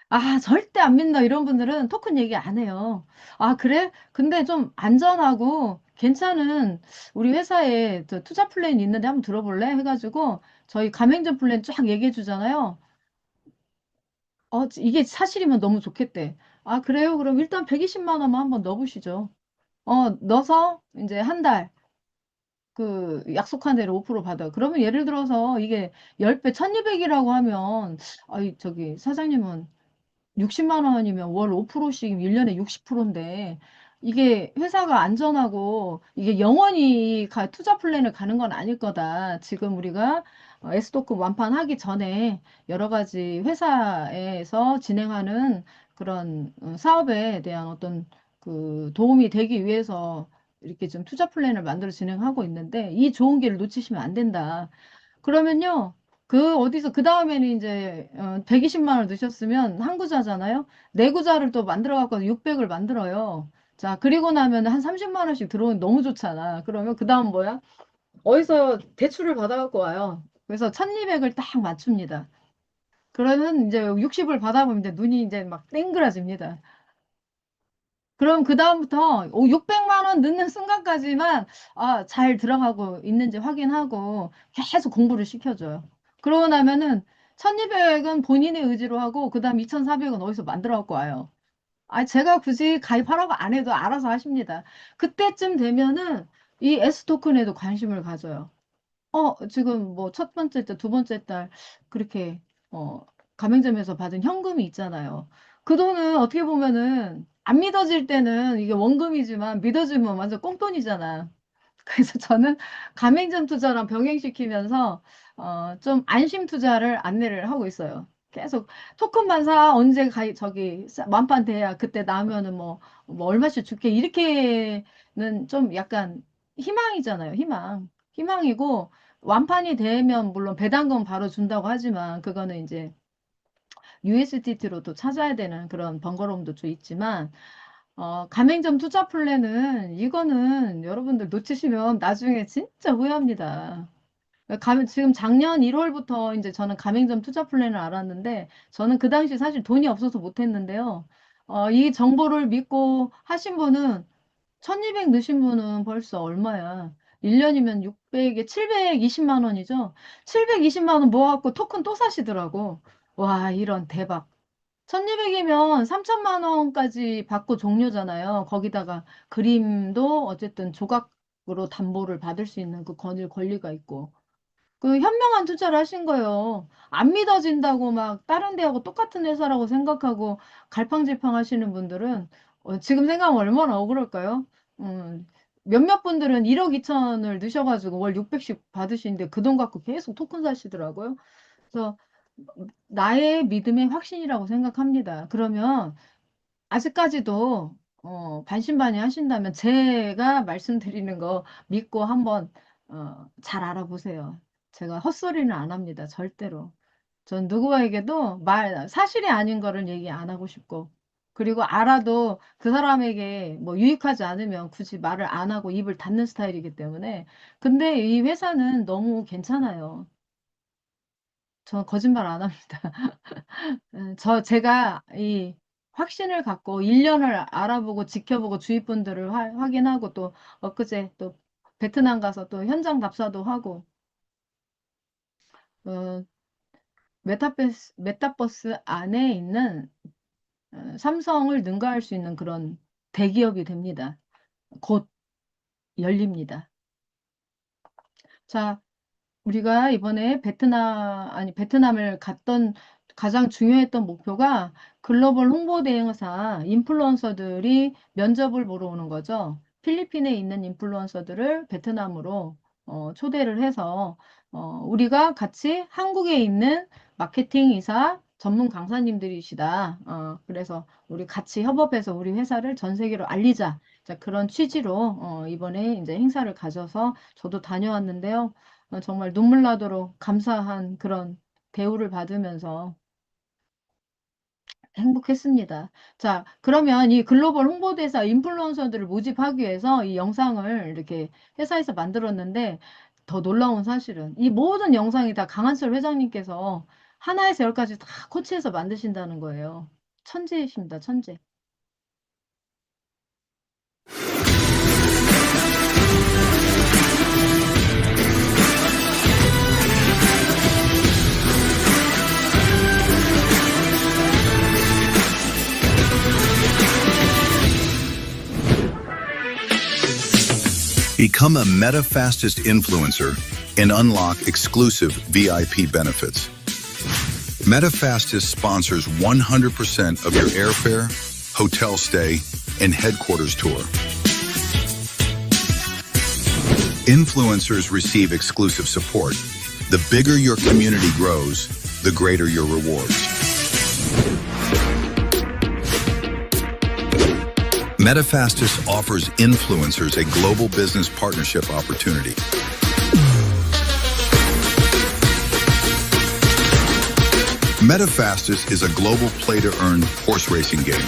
아 절대 안 믿는다 이런 분들은 토큰 얘기 안 해요. 아 그래? 근데 좀 안전하고 괜찮은 우리 회사에 저 투자 플랜 있는데 한번 들어볼래? 해가지고 저희 가맹점 플랜 쫙 얘기해 주잖아요. 이게 사실이면 너무 좋겠대. 아 그래요? 그럼 일단 120만 원만 한번 넣어보시죠. 넣어서 이제 한 달. 그 약속한 대로 5% 받아. 그러면 예를 들어서 이게 10배 1200이라고 하면 아이 저기 사장님은 60만 원이면 월 5%씩 1년에 60%인데 이게 회사가 안전하고 이게 영원히 투자 플랜을 가는 건 아닐 거다. 지금 우리가 S토크 완판하기 전에 여러 가지 회사에서 진행하는 그런 사업에 대한 어떤 그 도움이 되기 위해서 이렇게 좀 투자 플랜을 만들어 진행하고 있는데 이 좋은 기회를 놓치시면 안 된다. 그러면요. 그 어디서 그 다음에는 이제 120만 원 넣으셨으면 한 구자잖아요. 네 구자를 또 만들어 갖고 600을 만들어요. 자, 그리고 나면 한 30만 원씩 들어오면 너무 좋잖아. 그러면 그 다음 뭐야? 어디서 대출을 받아 갖고 와요. 그래서 1200을 딱 맞춥니다. 그러면 이제 60을 받아보면 이제 눈이 이제 막 땡그라집니다. 그럼 그다음부터 600만 원 넣는 순간까지만 잘 들어가고 있는지 확인하고 계속 공부를 시켜줘요. 그러고 나면은 1200은 본인의 의지로 하고 그다음 2400은 어디서 만들어 갖고 와요. 제가 굳이 가입하라고 안 해도 알아서 하십니다. 그때쯤 되면은 이 S 토큰에도 관심을 가져요. 지금 뭐 첫 번째 달, 두 번째 달 그렇게 가맹점에서 받은 현금이 있잖아요. 그 돈은 어떻게 보면은 안 믿어질 때는 이게 원금이지만 믿어지면 완전 꽁돈이잖아. 그래서 저는 가맹점 투자랑 병행시키면서 좀 안심 투자를 안내를 하고 있어요. 계속 토큰만 사 언제 가입 저기 만판 돼야 그때 나오면은 뭐 얼마씩 줄게 이렇게는 좀 약간 희망이잖아요. 희망이고 완판이 되면 물론 배당금 바로 준다고 하지만 그거는 이제 USDT로도 찾아야 되는 그런 번거로움도 좀 있지만 가맹점 투자 플랜은 이거는 여러분들 놓치시면 나중에 진짜 후회합니다. 지금 작년 1월부터 이제 저는 가맹점 투자 플랜을 알았는데 저는 그 당시 사실 돈이 없어서 못했는데요. 이 정보를 믿고 하신 분은 1200 넣으신 분은 벌써 얼마야? 1년이면 600에 720만 원이죠? 720만 원 모아갖고 토큰 또 사시더라고. 와, 이런 대박. 1200이면 3천만 원까지 받고 종료잖아요. 거기다가 그림도 어쨌든 조각으로 담보를 받을 수 있는 그 권리가 있고. 그 현명한 투자를 하신 거예요. 안 믿어진다고 막 다른 데하고 똑같은 회사라고 생각하고 갈팡질팡 하시는 분들은 지금 생각하면 얼마나 억울할까요? 몇몇 분들은 1억 2천을 넣으셔가지고 월 600씩 받으시는데 그 돈 갖고 계속 토큰 사시더라고요. 그래서 나의 믿음의 확신이라고 생각합니다. 그러면 아직까지도 반신반의 하신다면 제가 말씀드리는 거 믿고 한번 잘 알아보세요. 제가 헛소리는 안 합니다. 절대로. 전 누구에게도 사실이 아닌 거를 얘기 안 하고 싶고 그리고 알아도 그 사람에게 뭐 유익하지 않으면 굳이 말을 안 하고 입을 닫는 스타일이기 때문에 근데 이 회사는 너무 괜찮아요. 저 거짓말 안 합니다. 제가 이 확신을 갖고 1년을 알아보고 지켜보고 주위 분들을 확인하고 또 엊그제 또 베트남 가서 또 현장 답사도 하고 어, 메타버스 안에 있는 삼성을 능가할 수 있는 그런 대기업이 됩니다. 곧 열립니다. 자, 우리가 이번에 베트남을 가장 중요했던 목표가 글로벌 홍보대행사 인플루언서들이 면접을 보러 오는 거죠. 필리핀에 있는 인플루언서들을 베트남으로 초대를 해서 우리가 같이 한국에 있는 마케팅 이사 전문 강사님들이시다. 그래서 우리 같이 협업해서 우리 회사를 전 세계로 알리자. 자, 그런 취지로 이번에 이제 행사를 가져서 저도 다녀왔는데요. 정말 눈물 나도록 감사한 그런 대우를 받으면서 행복했습니다. 자, 그러면 이 글로벌 홍보대사 인플루언서들을 모집하기 위해서 이 영상을 이렇게 회사에서 만들었는데 더 놀라운 사실은 이 모든 영상이 다 강한철 회장님께서 하나에서 열까지 다 코치해서 만드신다는 거예요. 천재이십니다, 천재. Become a MetaFastest influencer and unlock exclusive VIP benefits. MetaFastest sponsors 100% of your airfare, hotel stay, and headquarters tour. Influencers receive exclusive support. The bigger your community grows, the greater your rewards. MetaFastest offers influencers a global business partnership opportunity. MetaFastest is a global play-to-earn horse racing game.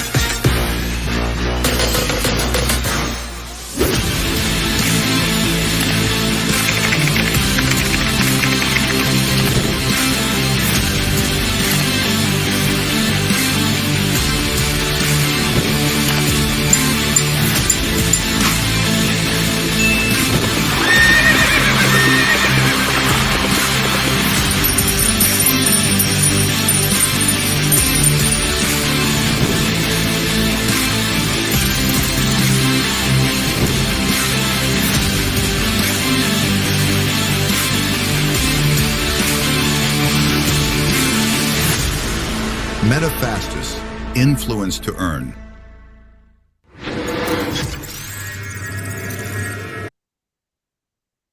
MetaFastest, influence to earn.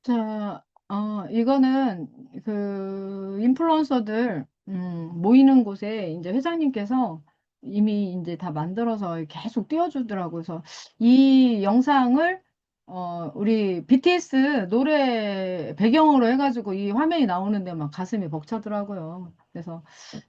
자, 이거는 인플루언서들 모이는 곳에 이제 회장님께서 이미 이제 다 만들어서 계속 띄워주더라고요. 그래서 이 영상을 우리 BTS 노래 배경으로 해가지고 이 화면이 나오는데 막 가슴이 벅차더라고요. 그래서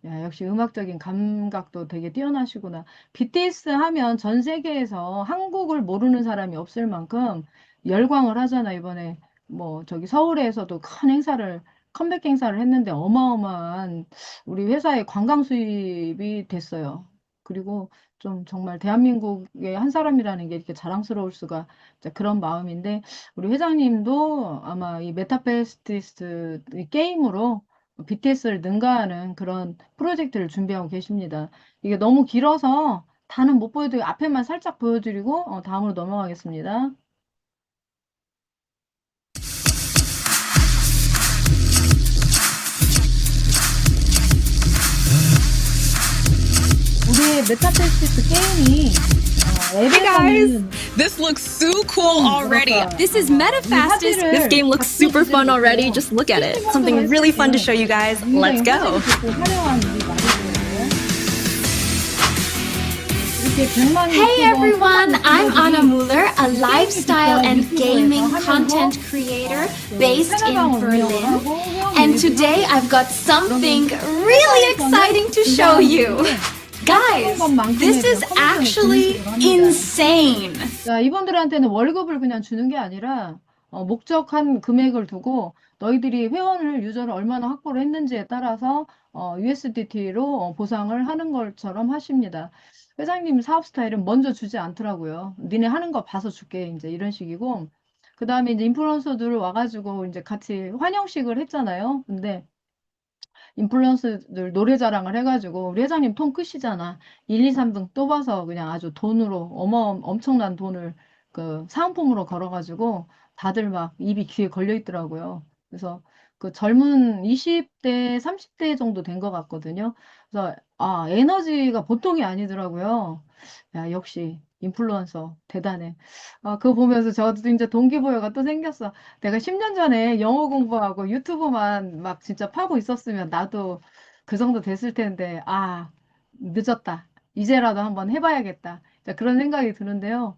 야, 역시 음악적인 감각도 되게 뛰어나시구나. BTS 하면 전 세계에서 한국을 모르는 사람이 없을 만큼 열광을 하잖아, 이번에. 뭐 저기 서울에서도 큰 행사를 컴백 행사를 했는데 어마어마한 우리 회사의 관광 수입이 됐어요. 그리고 좀 정말 대한민국의 한 사람이라는 게 이렇게 자랑스러울 수가 이제 그런 마음인데 우리 회장님도 아마 이 메타페스티스 이 게임으로 BTS를 능가하는 그런 프로젝트를 준비하고 계십니다. 이게 너무 길어서 다는 못 보여드리고 앞에만 살짝 보여드리고 다음으로 넘어가겠습니다. 우리 메타페스티스 게임이 Hey guys, 앱에서는 this looks so cool already. 뭐랄까, This is MetaFastest. This game looks super fun already. Just look at it. Something really fun to show you guys. Let's go. Hey everyone, I'm Anna Muller, a lifestyle and gaming content creator based in Berlin. And today I've got something really exciting to show you. Guys, this is actually insane. 자, 이분들한테는 월급을 그냥 주는 게 아니라 목적한 금액을 두고 너희들이 회원을 유저를 얼마나 확보를 했는지에 따라서 USDT로 보상을 하는 것처럼 하십니다. 회장님 사업 스타일은 먼저 주지 않더라고요. 니네 하는 거 봐서 줄게 이제 이런 식이고 그 다음에 이제 인플루언서들 와가지고 이제 같이 환영식을 했잖아요. 근데 인플루언서들 노래 자랑을 해가지고 우리 회장님 통 크시잖아. 1, 2, 3등 또 봐서 그냥 아주 돈으로 엄청난 돈을 그 사은품으로 걸어가지고 다들 막 입이 귀에 걸려 있더라고요. 그래서 그 젊은 20대, 30대 정도 된 것 같거든요. 그래서, 아, 에너지가 보통이 아니더라고요. 야, 역시, 인플루언서, 대단해. 아, 그거 보면서 저도 이제 동기부여가 또 생겼어. 내가 10년 전에 영어 공부하고 유튜브만 막 진짜 파고 있었으면 나도 그 정도 됐을 텐데, 아, 늦었다. 이제라도 한번 해봐야겠다. 자, 그런 생각이 드는데요.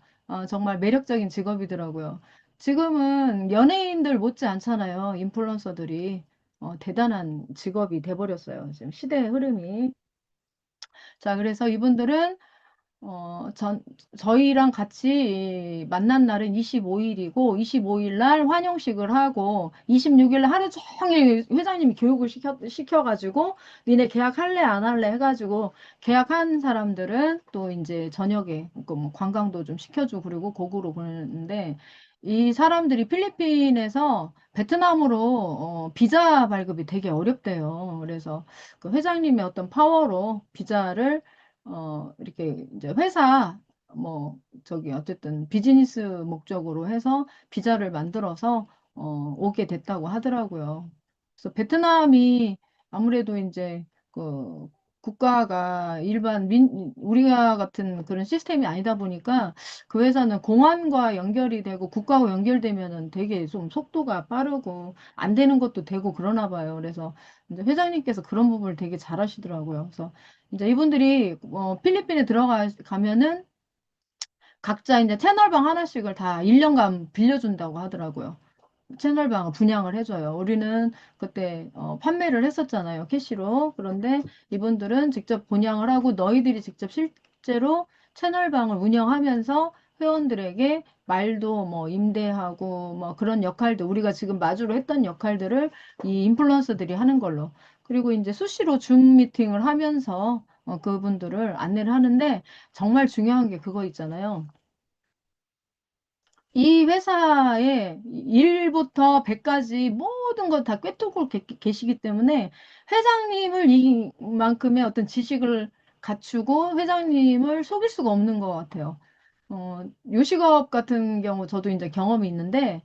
정말 매력적인 직업이더라고요. 지금은 연예인들 못지 않잖아요. 인플루언서들이. 대단한 직업이 돼버렸어요. 지금 시대의 흐름이. 자, 그래서 이분들은 저희랑 같이 만난 날은 25일이고, 25일 날 환영식을 하고, 26일 날 하루 종일 회장님이 교육을 시켜가지고, 니네 계약할래, 안 할래 해가지고, 계약한 사람들은 또 이제 저녁에, 그뭐 관광도 좀 시켜주고, 그리고 곡으로 보내는데, 이 사람들이 필리핀에서 베트남으로 비자 발급이 되게 어렵대요. 그래서 그 회장님의 어떤 파워로 비자를 이렇게 이제 회사, 뭐, 저기, 어쨌든 비즈니스 목적으로 해서 비자를 만들어서, 오게 됐다고 하더라고요. 그래서 베트남이 아무래도 이제 그 국가가 일반 우리가 같은 그런 시스템이 아니다 보니까 그 회사는 공안과 연결이 되고 국가와 연결되면은 되게 좀 속도가 빠르고 안 되는 것도 되고 그러나 봐요. 그래서 이제 회장님께서 그런 부분을 되게 잘하시더라고요. 그래서 이제 이분들이 필리핀에 들어가면은 각자 이제 채널방 하나씩을 다 1년간 빌려준다고 하더라고요. 채널방을 분양을 해줘요. 우리는 그때 판매를 했었잖아요. 캐시로. 그런데 이분들은 직접 분양을 하고 너희들이 직접 실제로 채널방을 운영하면서 회원들에게 말도 뭐 임대하고 뭐 그런 역할들 우리가 지금 마주로 했던 역할들을 이 인플루언서들이 하는 걸로. 그리고 이제 수시로 줌 미팅을 하면서 그분들을 안내를 하는데 정말 중요한 게 그거 있잖아요. 이 회사에 1부터 100까지 모든 걸 다 꿰뚫고 계시기 때문에 회장님을 이만큼의 어떤 지식을 갖추고 회장님을 속일 수가 없는 것 같아요. 요식업 같은 경우 저도 이제 경험이 있는데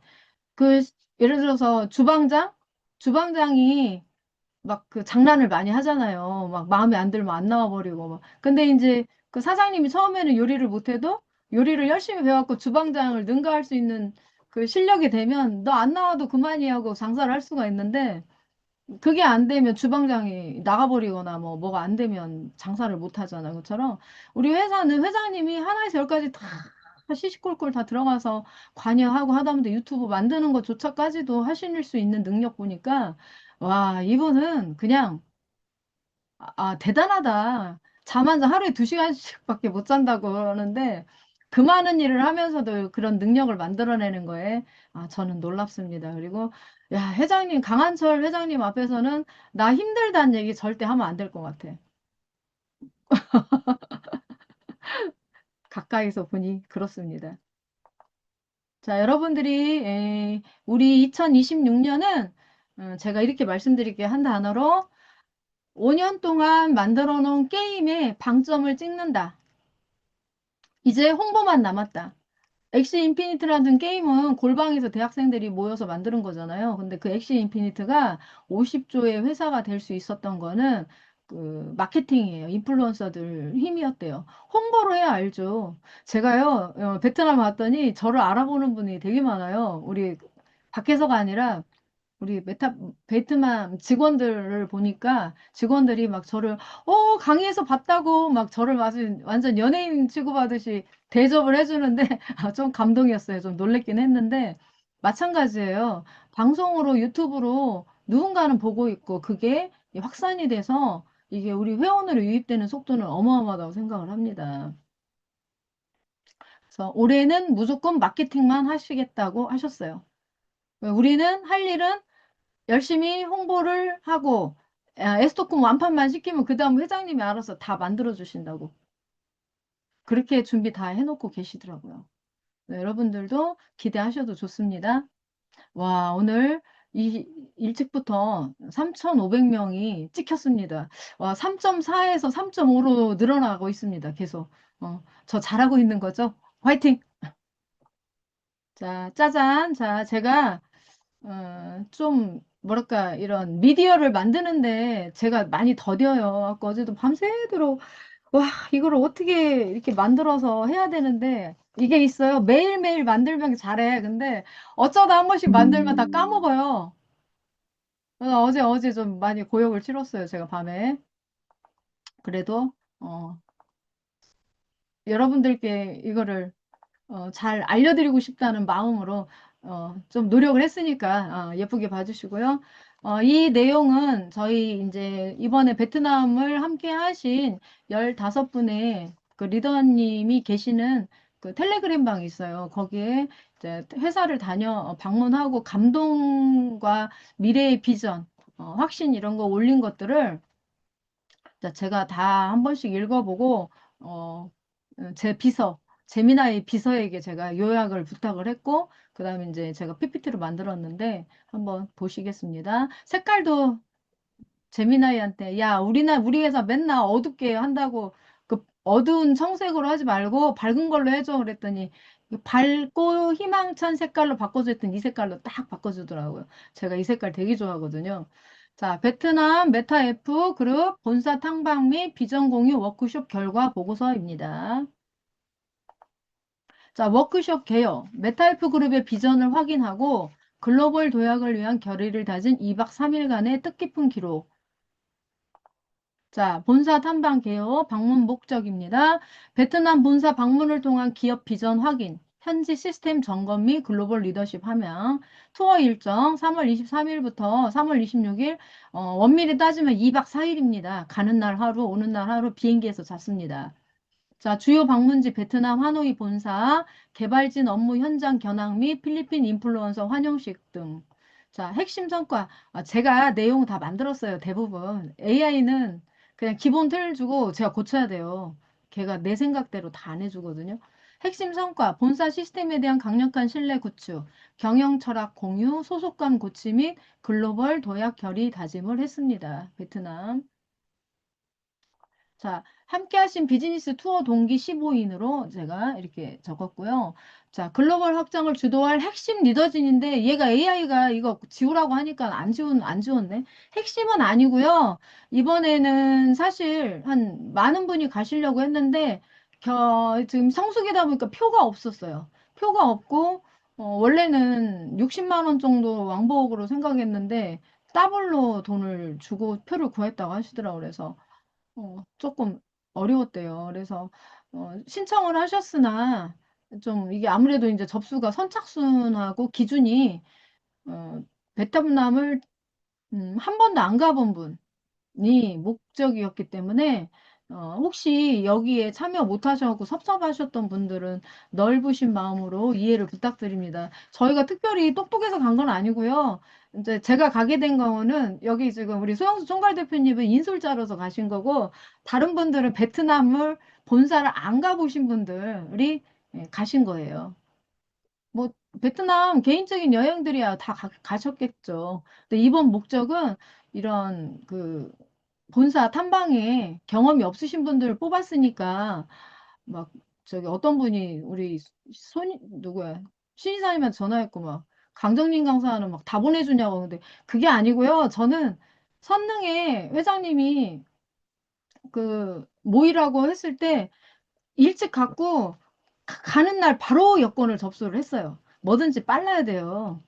그 예를 들어서 주방장이 막 그 장난을 많이 하잖아요. 막 마음에 안 들면 안 나와버리고 막. 근데 이제 그 사장님이 처음에는 요리를 못해도 요리를 열심히 배워갖고 주방장을 능가할 수 있는 그 실력이 되면 너 안 나와도 그만이 하고 장사를 할 수가 있는데 그게 안 되면 주방장이 나가버리거나 뭐 뭐가 안 되면 장사를 못 하잖아요. 그처럼 우리 회사는 회장님이 하나에서 열까지 다 시시콜콜 다 들어가서 관여하고 하다 보면 유튜브 만드는 것조차까지도 하실 수 있는 능력 보니까 와, 이분은 그냥 대단하다. 잠 한 하루에 2시간씩밖에 못 잔다고 그러는데 그 많은 일을 하면서도 그런 능력을 만들어내는 거에 저는 놀랍습니다. 그리고 야, 회장님, 강한철 회장님 앞에서는 나 힘들다는 얘기 절대 하면 안 될 것 같아. 가까이서 보니 그렇습니다. 자, 여러분들이 우리 2026년은 제가 이렇게 말씀드릴게요. 한 단어로 5년 동안 만들어 놓은 게임에 방점을 찍는다. 이제 홍보만 남았다. 엑시 인피니트라는 게임은 골방에서 대학생들이 모여서 만드는 거잖아요. 근데 그 엑시 인피니트가 50조의 회사가 될 수 있었던 거는 그 마케팅이에요. 인플루언서들 힘이었대요. 홍보를 해야 알죠. 제가요, 베트남 왔더니 저를 알아보는 분이 되게 많아요. 우리 밖에서가 아니라 우리 베트남 직원들을 보니까 직원들이 막 저를 강의에서 봤다고 막 저를 완전 연예인 취급하듯이 대접을 해주는데 좀 감동이었어요. 좀 놀랬긴 했는데 마찬가지예요. 방송으로 유튜브로 누군가는 보고 있고 그게 확산이 돼서 이게 우리 회원으로 유입되는 속도는 어마어마하다고 생각을 합니다. 그래서 올해는 무조건 마케팅만 하시겠다고 하셨어요. 우리는 할 일은 열심히 홍보를 하고 에스토콘 완판만 시키면 그 다음 회장님이 알아서 다 만들어 주신다고 그렇게 준비 다 해놓고 계시더라고요. 네, 여러분들도 기대하셔도 좋습니다. 와, 오늘 일찍부터 3,500명이 찍혔습니다. 와, 3.4에서 3.5로 늘어나고 있습니다. 계속. 저 잘하고 있는 거죠? 화이팅! 자, 짜잔. 자, 제가 좀 뭐랄까, 이런 미디어를 만드는데 제가 많이 더뎌요. 아까 어제도 밤새도록, 와, 이걸 어떻게 이렇게 만들어서 해야 되는데, 이게 있어요. 매일매일 만들면 잘해. 근데 어쩌다 한 번씩 만들면 다 까먹어요. 그래서 어제 좀 많이 고역을 치렀어요. 제가 밤에. 그래도, 여러분들께 이거를 잘 알려드리고 싶다는 마음으로 좀 노력을 했으니까 예쁘게 봐주시고요. 이 내용은 저희 이제 이번에 베트남을 함께 하신 15분의 그 리더님이 계시는 그 텔레그램 방이 있어요. 거기에 이제 회사를 방문하고 감동과 미래의 비전, 확신 이런 거 올린 것들을 자, 제가 다 한 번씩 읽어보고, 어, 제 비서, 제미나의 비서에게 제가 요약을 부탁을 했고, 그 다음에 이제 제가 PPT로 만들었는데, 한번 보시겠습니다. 색깔도 제미나이한테, 야, 우리 회사 맨날 어둡게 한다고, 그 어두운 청색으로 하지 말고 밝은 걸로 해줘. 그랬더니, 밝고 희망찬 색깔로 바꿔줘 했더니 이 색깔로 딱 바꿔주더라고요. 제가 이 색깔 되게 좋아하거든요. 자, 베트남 메타F 그룹 본사 탐방 및 비전 공유 워크숍 결과 보고서입니다. 자, 워크숍 개요. 메타F 그룹의 비전을 확인하고 글로벌 도약을 위한 결의를 다진 2박 3일간의 뜻깊은 기록. 자, 본사 탐방 개요. 방문 목적입니다. 베트남 본사 방문을 통한 기업 비전 확인. 현지 시스템 점검 및 글로벌 리더십 함양. 투어 일정 3월 23일부터 3월 26일. 원밀히 따지면 2박 4일입니다. 가는 날 하루, 오는 날 하루 비행기에서 잤습니다. 자, 주요 방문지 베트남 하노이 본사, 개발진 업무 현장 견학 및 필리핀 인플루언서 환영식 등. 자, 핵심 성과. 제가 내용 다 만들었어요. 대부분. AI는 그냥 기본 틀 주고 제가 고쳐야 돼요. 걔가 내 생각대로 다 안 해주거든요. 핵심 성과, 본사 시스템에 대한 강력한 신뢰 구축, 경영 철학 공유, 소속감 고치 및 글로벌 도약 결의 다짐을 했습니다. 베트남. 자, 함께 하신 비즈니스 투어 동기 15인으로 제가 이렇게 적었고요. 자, 글로벌 확장을 주도할 핵심 리더진인데 얘가 AI가 이거 지우라고 하니까 안 지웠네. 핵심은 아니고요. 이번에는 사실 한 많은 분이 가시려고 했는데 지금 성수기다 보니까 표가 없었어요. 표가 없고 원래는 60만 원 정도 왕복으로 생각했는데 더블로 돈을 주고 표를 구했다고 하시더라고요. 그래서 조금 어려웠대요. 그래서 신청을 하셨으나 좀 이게 아무래도 이제 접수가 선착순하고 기준이 베트남을 한 번도 안 가본 분이 목적이었기 때문에 혹시 여기에 참여 못하셔서 섭섭하셨던 분들은 넓으신 마음으로 이해를 부탁드립니다. 저희가 특별히 똑똑해서 간 건 아니고요. 이제 제가 가게 된 거는 여기 지금 우리 소영수 총괄 대표님은 인솔자로서 가신 거고 다른 분들은 베트남을 본사를 안 가보신 분들이 가신 거예요. 뭐 베트남 개인적인 여행들이야 다 가셨겠죠. 근데 이번 목적은 이런 그 본사 탐방에 경험이 없으신 분들을 뽑았으니까 막 저기 어떤 분이 우리 누구야 신이사님한테 전화했고 막 강정민 강사는 막 다 보내주냐고. 근데 그게 아니고요. 저는 선능에 회장님이 그 모이라고 했을 때 일찍 갔고 가는 날 바로 여권을 접수를 했어요. 뭐든지 빨라야 돼요.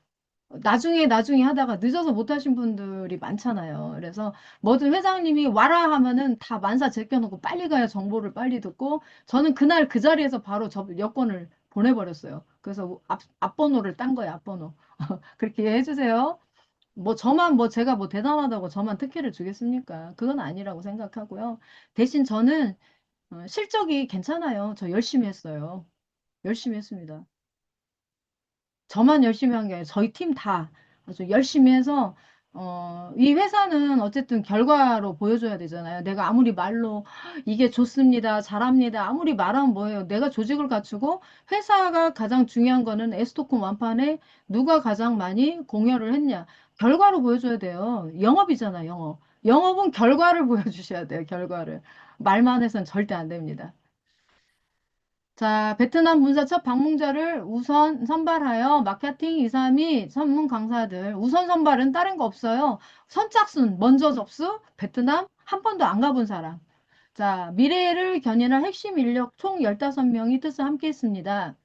나중에 하다가 늦어서 못 하신 분들이 많잖아요. 그래서 뭐든 회장님이 와라 하면은 다 만사 제껴놓고 빨리 가야 정보를 빨리 듣고 저는 그날 그 자리에서 바로 여권을 보내버렸어요. 그래서 앞번호를 딴 거예요, 앞번호. 그렇게 해주세요. 뭐 제가 뭐 대단하다고 저만 특혜를 주겠습니까? 그건 아니라고 생각하고요. 대신 저는 실적이 괜찮아요. 저 열심히 했어요. 열심히 했습니다. 저만 열심히 한 게 아니라 저희 팀 다 아주 열심히 해서 이 회사는 어쨌든 결과로 보여줘야 되잖아요. 내가 아무리 말로 이게 좋습니다, 잘합니다. 아무리 말하면 뭐예요? 내가 조직을 갖추고 회사가 가장 중요한 거는 에스토콘 완판에 누가 가장 많이 공여를 했냐. 결과로 보여줘야 돼요. 영업이잖아, 영업. 영업은 결과를 보여주셔야 돼요, 결과를. 말만 해서는 절대 안 됩니다. 자, 베트남 문사 첫 방문자를 우선 선발하여 마케팅 이사 및 전문 강사들. 우선 선발은 다른 거 없어요. 선착순 먼저 접수. 베트남 한 번도 안 가본 사람. 자, 미래를 견인할 핵심 인력 총 15명이 뜻을 함께 했습니다.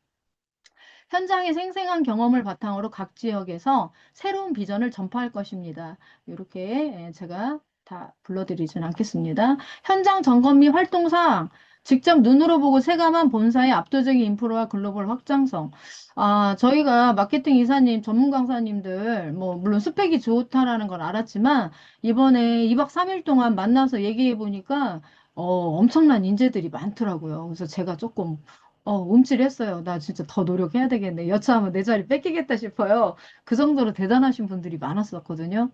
현장의 생생한 경험을 바탕으로 각 지역에서 새로운 비전을 전파할 것입니다. 이렇게 제가 다 불러드리진 않겠습니다. 현장 점검 및 활동사항, 직접 눈으로 보고 체감한 본사의 압도적인 인프라와 글로벌 확장성. 저희가 마케팅 이사님, 전문 강사님들, 뭐, 물론 스펙이 좋다라는 걸 알았지만, 이번에 2박 3일 동안 만나서 얘기해 보니까, 엄청난 인재들이 많더라고요. 그래서 제가 조금 움찔했어요. 나 진짜 더 노력해야 되겠네. 여차하면 내 자리 뺏기겠다 싶어요. 그 정도로 대단하신 분들이 많았었거든요.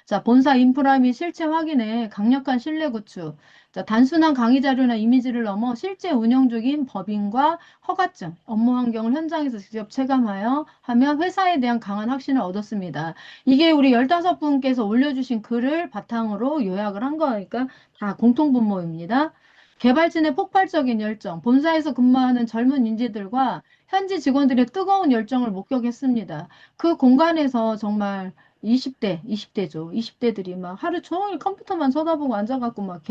자, 본사 인프라 및 실체 확인에 강력한 신뢰 구축. 자, 단순한 강의 자료나 이미지를 넘어 실제 운영 중인 법인과 허가증, 업무 환경을 현장에서 직접 체감하여 하면 회사에 대한 강한 확신을 얻었습니다. 이게 우리 15분께서 올려주신 글을 바탕으로 요약을 한 거니까 다 공통분모입니다. 개발진의 폭발적인 열정, 본사에서 근무하는 젊은 인재들과 현지 직원들의 뜨거운 열정을 목격했습니다. 그 공간에서 정말 20대죠. 20대들이 막 하루 종일 컴퓨터만 쳐다보고 앉아갖고 막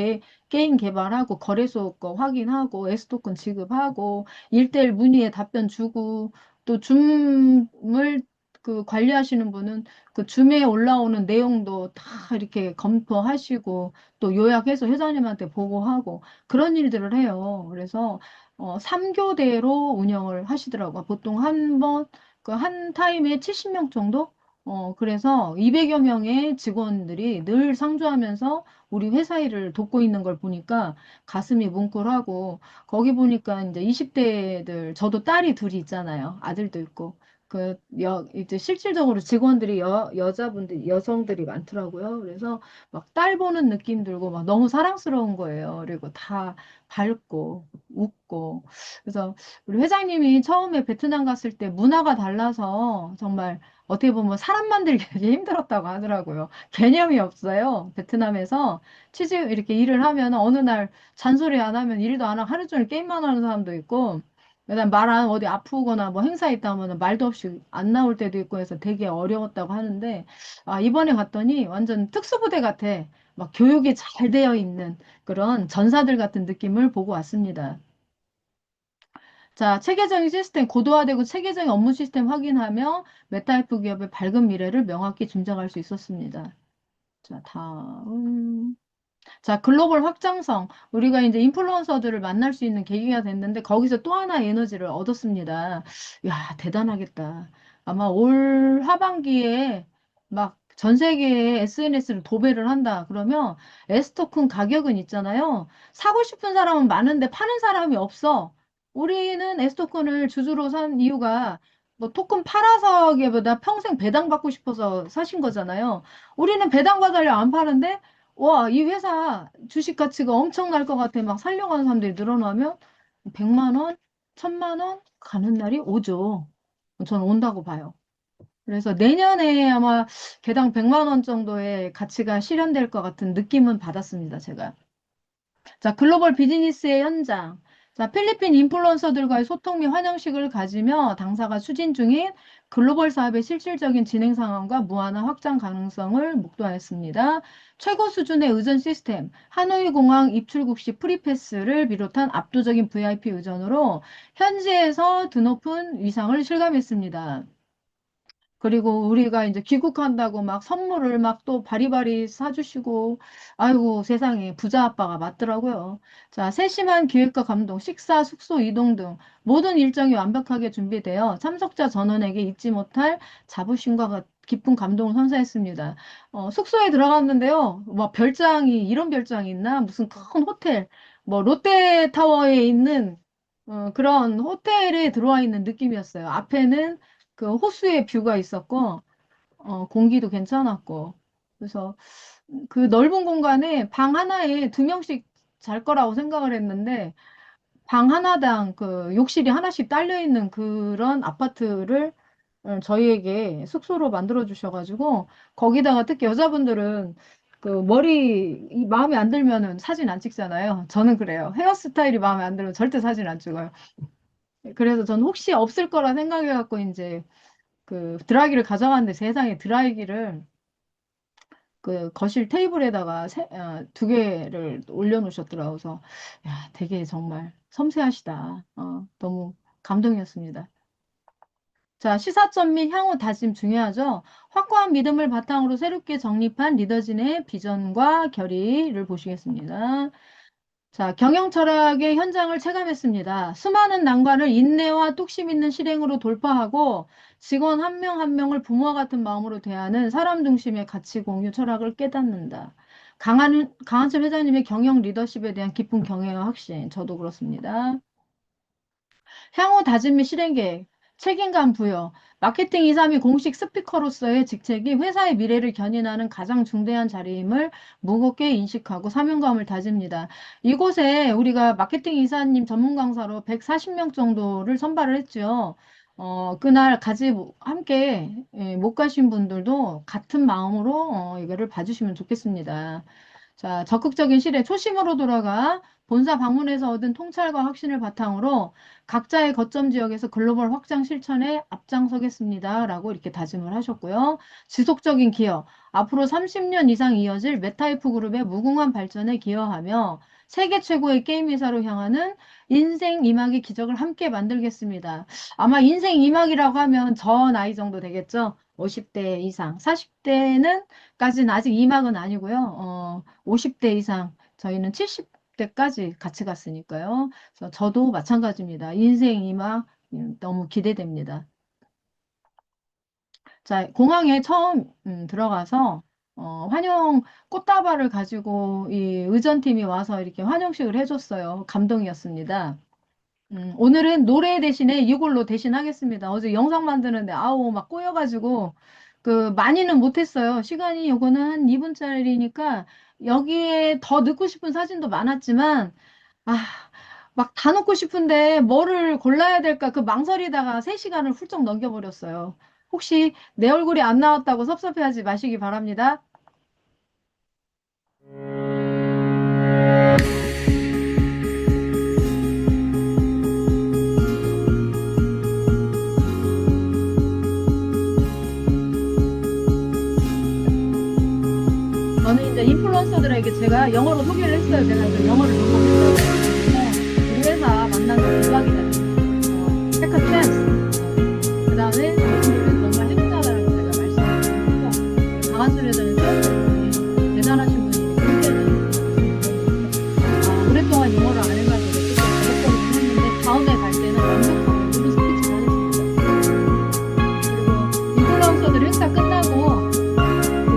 게임 개발하고 거래소 거 확인하고 S토큰 지급하고 1대1 문의에 답변 주고 또 줌을 그 관리하시는 분은 그 줌에 올라오는 내용도 다 이렇게 검토하시고 또 요약해서 회장님한테 보고하고 그런 일들을 해요. 그래서 3교대로 운영을 하시더라고요. 보통 한 번, 그 한 타임에 70명 정도? 그래서 200여 명의 직원들이 늘 상주하면서 우리 회사 일을 돕고 있는 걸 보니까 가슴이 뭉클하고, 거기 보니까 이제 20대들, 저도 딸이 둘이 있잖아요. 아들도 있고. 이제 실질적으로 직원들이 여자분들, 여성들이 많더라고요. 그래서 막 딸 보는 느낌 들고 막 너무 사랑스러운 거예요. 그리고 다 밝고, 웃고. 그래서 우리 회장님이 처음에 베트남 갔을 때 문화가 달라서 정말 어떻게 보면 사람 만들기 되게 힘들었다고 하더라고요. 개념이 없어요. 베트남에서 취직 이렇게 일을 하면 어느 날 잔소리 안 하면 일도 안 하고 하루 종일 게임만 하는 사람도 있고, 그다음 말안 어디 아프거나 뭐 행사 있다 하면 말도 없이 안 나올 때도 있고 해서 되게 어려웠다고 하는데, 이번에 갔더니 완전 특수부대 같아. 막 교육이 잘 되어 있는 그런 전사들 같은 느낌을 보고 왔습니다. 자, 체계적인 시스템, 고도화되고 체계적인 업무 시스템 확인하며 메타이프 기업의 밝은 미래를 명확히 짐작할 수 있었습니다. 자, 다음. 자, 글로벌 확장성. 우리가 이제 인플루언서들을 만날 수 있는 계기가 됐는데 거기서 또 하나의 에너지를 얻었습니다. 야, 대단하겠다. 아마 올 하반기에 막 전 세계에 SNS를 도배를 한다. 그러면 S토큰 가격은 있잖아요. 사고 싶은 사람은 많은데 파는 사람이 없어. 우리는 S토큰을 주주로 산 이유가 뭐 토큰 팔아서기보다 평생 배당받고 싶어서 사신 거잖아요. 우리는 배당받으려 안 파는데 와, 이 회사 주식 가치가 엄청날 것 같아. 막 살려고 하는 사람들이 늘어나면 100만 원, 1000만 원 가는 날이 오죠. 저는 온다고 봐요. 그래서 내년에 아마 개당 100만 원 정도의 가치가 실현될 것 같은 느낌은 받았습니다, 제가. 자, 글로벌 비즈니스의 현장. 자, 필리핀 인플루언서들과의 소통 및 환영식을 가지며 당사가 추진 중인 글로벌 사업의 실질적인 진행 상황과 무한한 확장 가능성을 목도하였습니다. 최고 수준의 의전 시스템, 하노이 공항 입출국 시 프리패스를 비롯한 압도적인 VIP 의전으로 현지에서 드높은 위상을 실감했습니다. 그리고 우리가 이제 귀국한다고 막 선물을 막 또 바리바리 사주시고, 아이고 세상에 부자 아빠가 맞더라고요. 자, 세심한 기획과 감독, 식사, 숙소 이동 등 모든 일정이 완벽하게 준비되어 참석자 전원에게 잊지 못할 자부심과 깊은 감동을 선사했습니다. 숙소에 들어갔는데요. 뭐 별장이, 이런 별장이 있나? 무슨 큰 호텔, 뭐 롯데타워에 있는 그런 호텔에 들어와 있는 느낌이었어요. 앞에는 그 호수의 뷰가 있었고, 공기도 괜찮았고, 그래서 그 넓은 공간에 방 하나에 2명씩 잘 거라고 생각을 했는데, 방 하나당 그 욕실이 하나씩 딸려 있는 그런 아파트를 저희에게 숙소로 만들어 주셔가지고, 거기다가 특히 여자분들은 머리 마음에 안 들면은 사진 안 찍잖아요. 저는 그래요. 헤어스타일이 마음에 안 들면 절대 사진 안 찍어요. 그래서 저는 혹시 없을 거라 생각해갖고 이제 드라이기를 가져갔는데 세상에 드라이기를 거실 테이블에다가 두 개를 올려놓으셨더라고요. 그래서 야, 되게 정말 섬세하시다. 너무 감동이었습니다. 자, 시사점 및 향후 다짐 중요하죠. 확고한 믿음을 바탕으로 새롭게 정립한 리더진의 비전과 결의를 보시겠습니다. 자, 경영 철학의 현장을 체감했습니다. 수많은 난관을 인내와 뚝심 있는 실행으로 돌파하고 직원 한 명 한 명을 부모와 같은 마음으로 대하는 사람 중심의 가치 공유 철학을 깨닫는다. 강한철 회장님의 경영 리더십에 대한 깊은 경애와 확신, 저도 그렇습니다. 향후 다짐 및 실행 계획, 책임감 부여, 마케팅 2, 3위 공식 스피커로서의 직책이 회사의 미래를 견인하는 가장 중대한 자리임을 무겁게 인식하고 사명감을 다집니다. 이곳에 우리가 마케팅 이사님 전문 강사로 140명 정도를 선발을 했죠. 그날 함께 못 가신 분들도 같은 마음으로 이거를 봐주시면 좋겠습니다. 자, 적극적인 실행, 초심으로 돌아가 본사 방문해서 얻은 통찰과 확신을 바탕으로 각자의 거점 지역에서 글로벌 확장 실천에 앞장서겠습니다. 라고 이렇게 다짐을 하셨고요. 지속적인 기여, 앞으로 30년 이상 이어질 메타이프 그룹의 무궁한 발전에 기여하며 세계 최고의 게임 회사로 향하는 인생 이막의 기적을 함께 만들겠습니다. 아마 인생 이막이라고 하면 저 나이 정도 되겠죠? 50대 이상. 40대는 까지는 아직 이막은 아니고요. 50대 이상, 저희는 70대까지 같이 갔으니까요. 그래서 저도 마찬가지입니다. 인생 이막 너무 기대됩니다. 자, 공항에 처음 들어가서 환영 꽃다발을 가지고 이 의전팀이 와서 이렇게 환영식을 해줬어요. 감동이었습니다. 오늘은 노래 대신에 이걸로 대신하겠습니다. 어제 영상 만드는데 아우 막 꼬여가지고 많이는 못했어요. 시간이 요거는 한 2분짜리니까 여기에 더 넣고 싶은 사진도 많았지만 막 다 넣고 싶은데 뭐를 골라야 될까 망설이다가 3시간을 훌쩍 넘겨버렸어요. 혹시 내 얼굴이 안 나왔다고 섭섭해하지 마시기 바랍니다. 저는 이제 인플루언서들에게 제가 영어로 소개를 했어요. 제가 이제 영어를 전공했어요. 우리 회사 만나서 대박이 됐어요. 테크 센스. 그 다음에 여러분들은 정말 행복하다라고 제가 말씀을 드렸고, 강한철 회장님도 대단하신 분이에요. 오랫동안 영어를 안 해가지고 조금 어렵다고 했는데 다음에 갈 때는 완벽하게 모든 스피치를 하겠습니다. 그리고 인플루언서들 행사 끝나고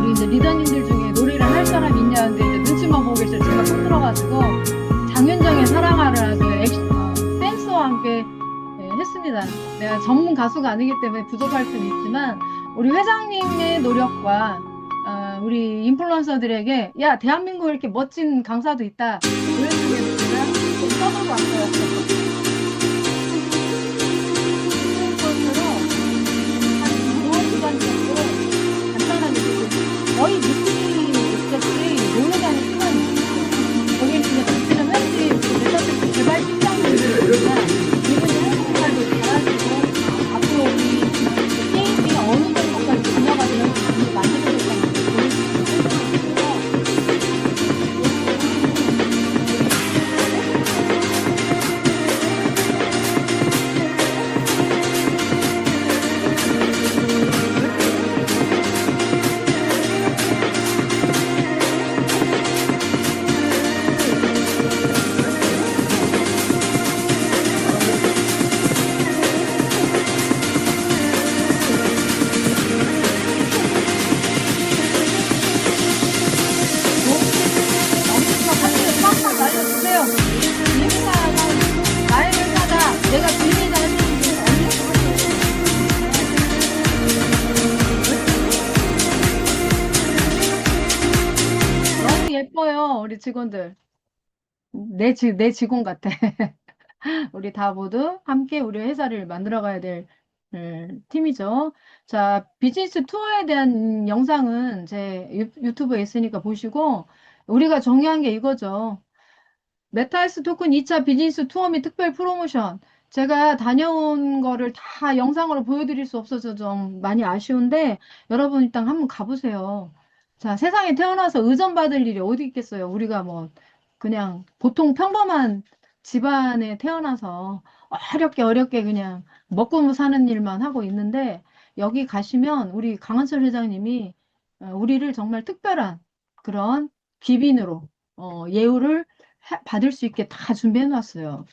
우리 이제 리더님들 중에 노래를 할 사람 있냐 근데 이제 눈치만 보고 계실 제가 손 들어가지고 장윤정의 사랑하를 아주 댄스와 함께 했습니다. 내가 전문 가수가 아니기 때문에 부족할 수는 있지만 우리 회장님의 노력과 우리 인플루언서들에게 야 대한민국에 이렇게 멋진 강사도 있다 보여주기 위해서 제가 좀 써보고 왔어요. 한 2시간 정도 간단하게 거의 미팅이 있었지 놀러 가는 시간이 있었어요. 거기에 이제 미팅을 할지 메타세트 개발 팀장들이 있으니까 이분이 한국말도 잘하시고 앞으로 우리 게임이 어느 정도까지 진화가 되는지 만들어줬다는 걸 알려주세요. 이 회사가 나의 회사다. 내가 주인이다 하시는 분이 너무 예뻐요. 우리 직원들. 내 직원 같아. 우리 다 모두 함께 우리 회사를 만들어가야 될 팀이죠. 자, 비즈니스 투어에 대한 영상은 제 유튜브에 있으니까 보시고, 우리가 정리한 게 이거죠. 메타에스 토큰 2차 비즈니스 투어 및 특별 프로모션. 제가 다녀온 거를 다 영상으로 보여드릴 수 없어서 좀 많이 아쉬운데, 여러분 일단 한번 가보세요. 자, 세상에 태어나서 의존받을 일이 어디 있겠어요? 우리가 뭐, 그냥 보통 평범한 집안에 태어나서 어렵게 그냥 먹고 사는 일만 하고 있는데, 여기 가시면 우리 강한철 회장님이 우리를 정말 특별한 그런 귀빈으로, 예우를 받을 수 있게 다 준비해 놨어요.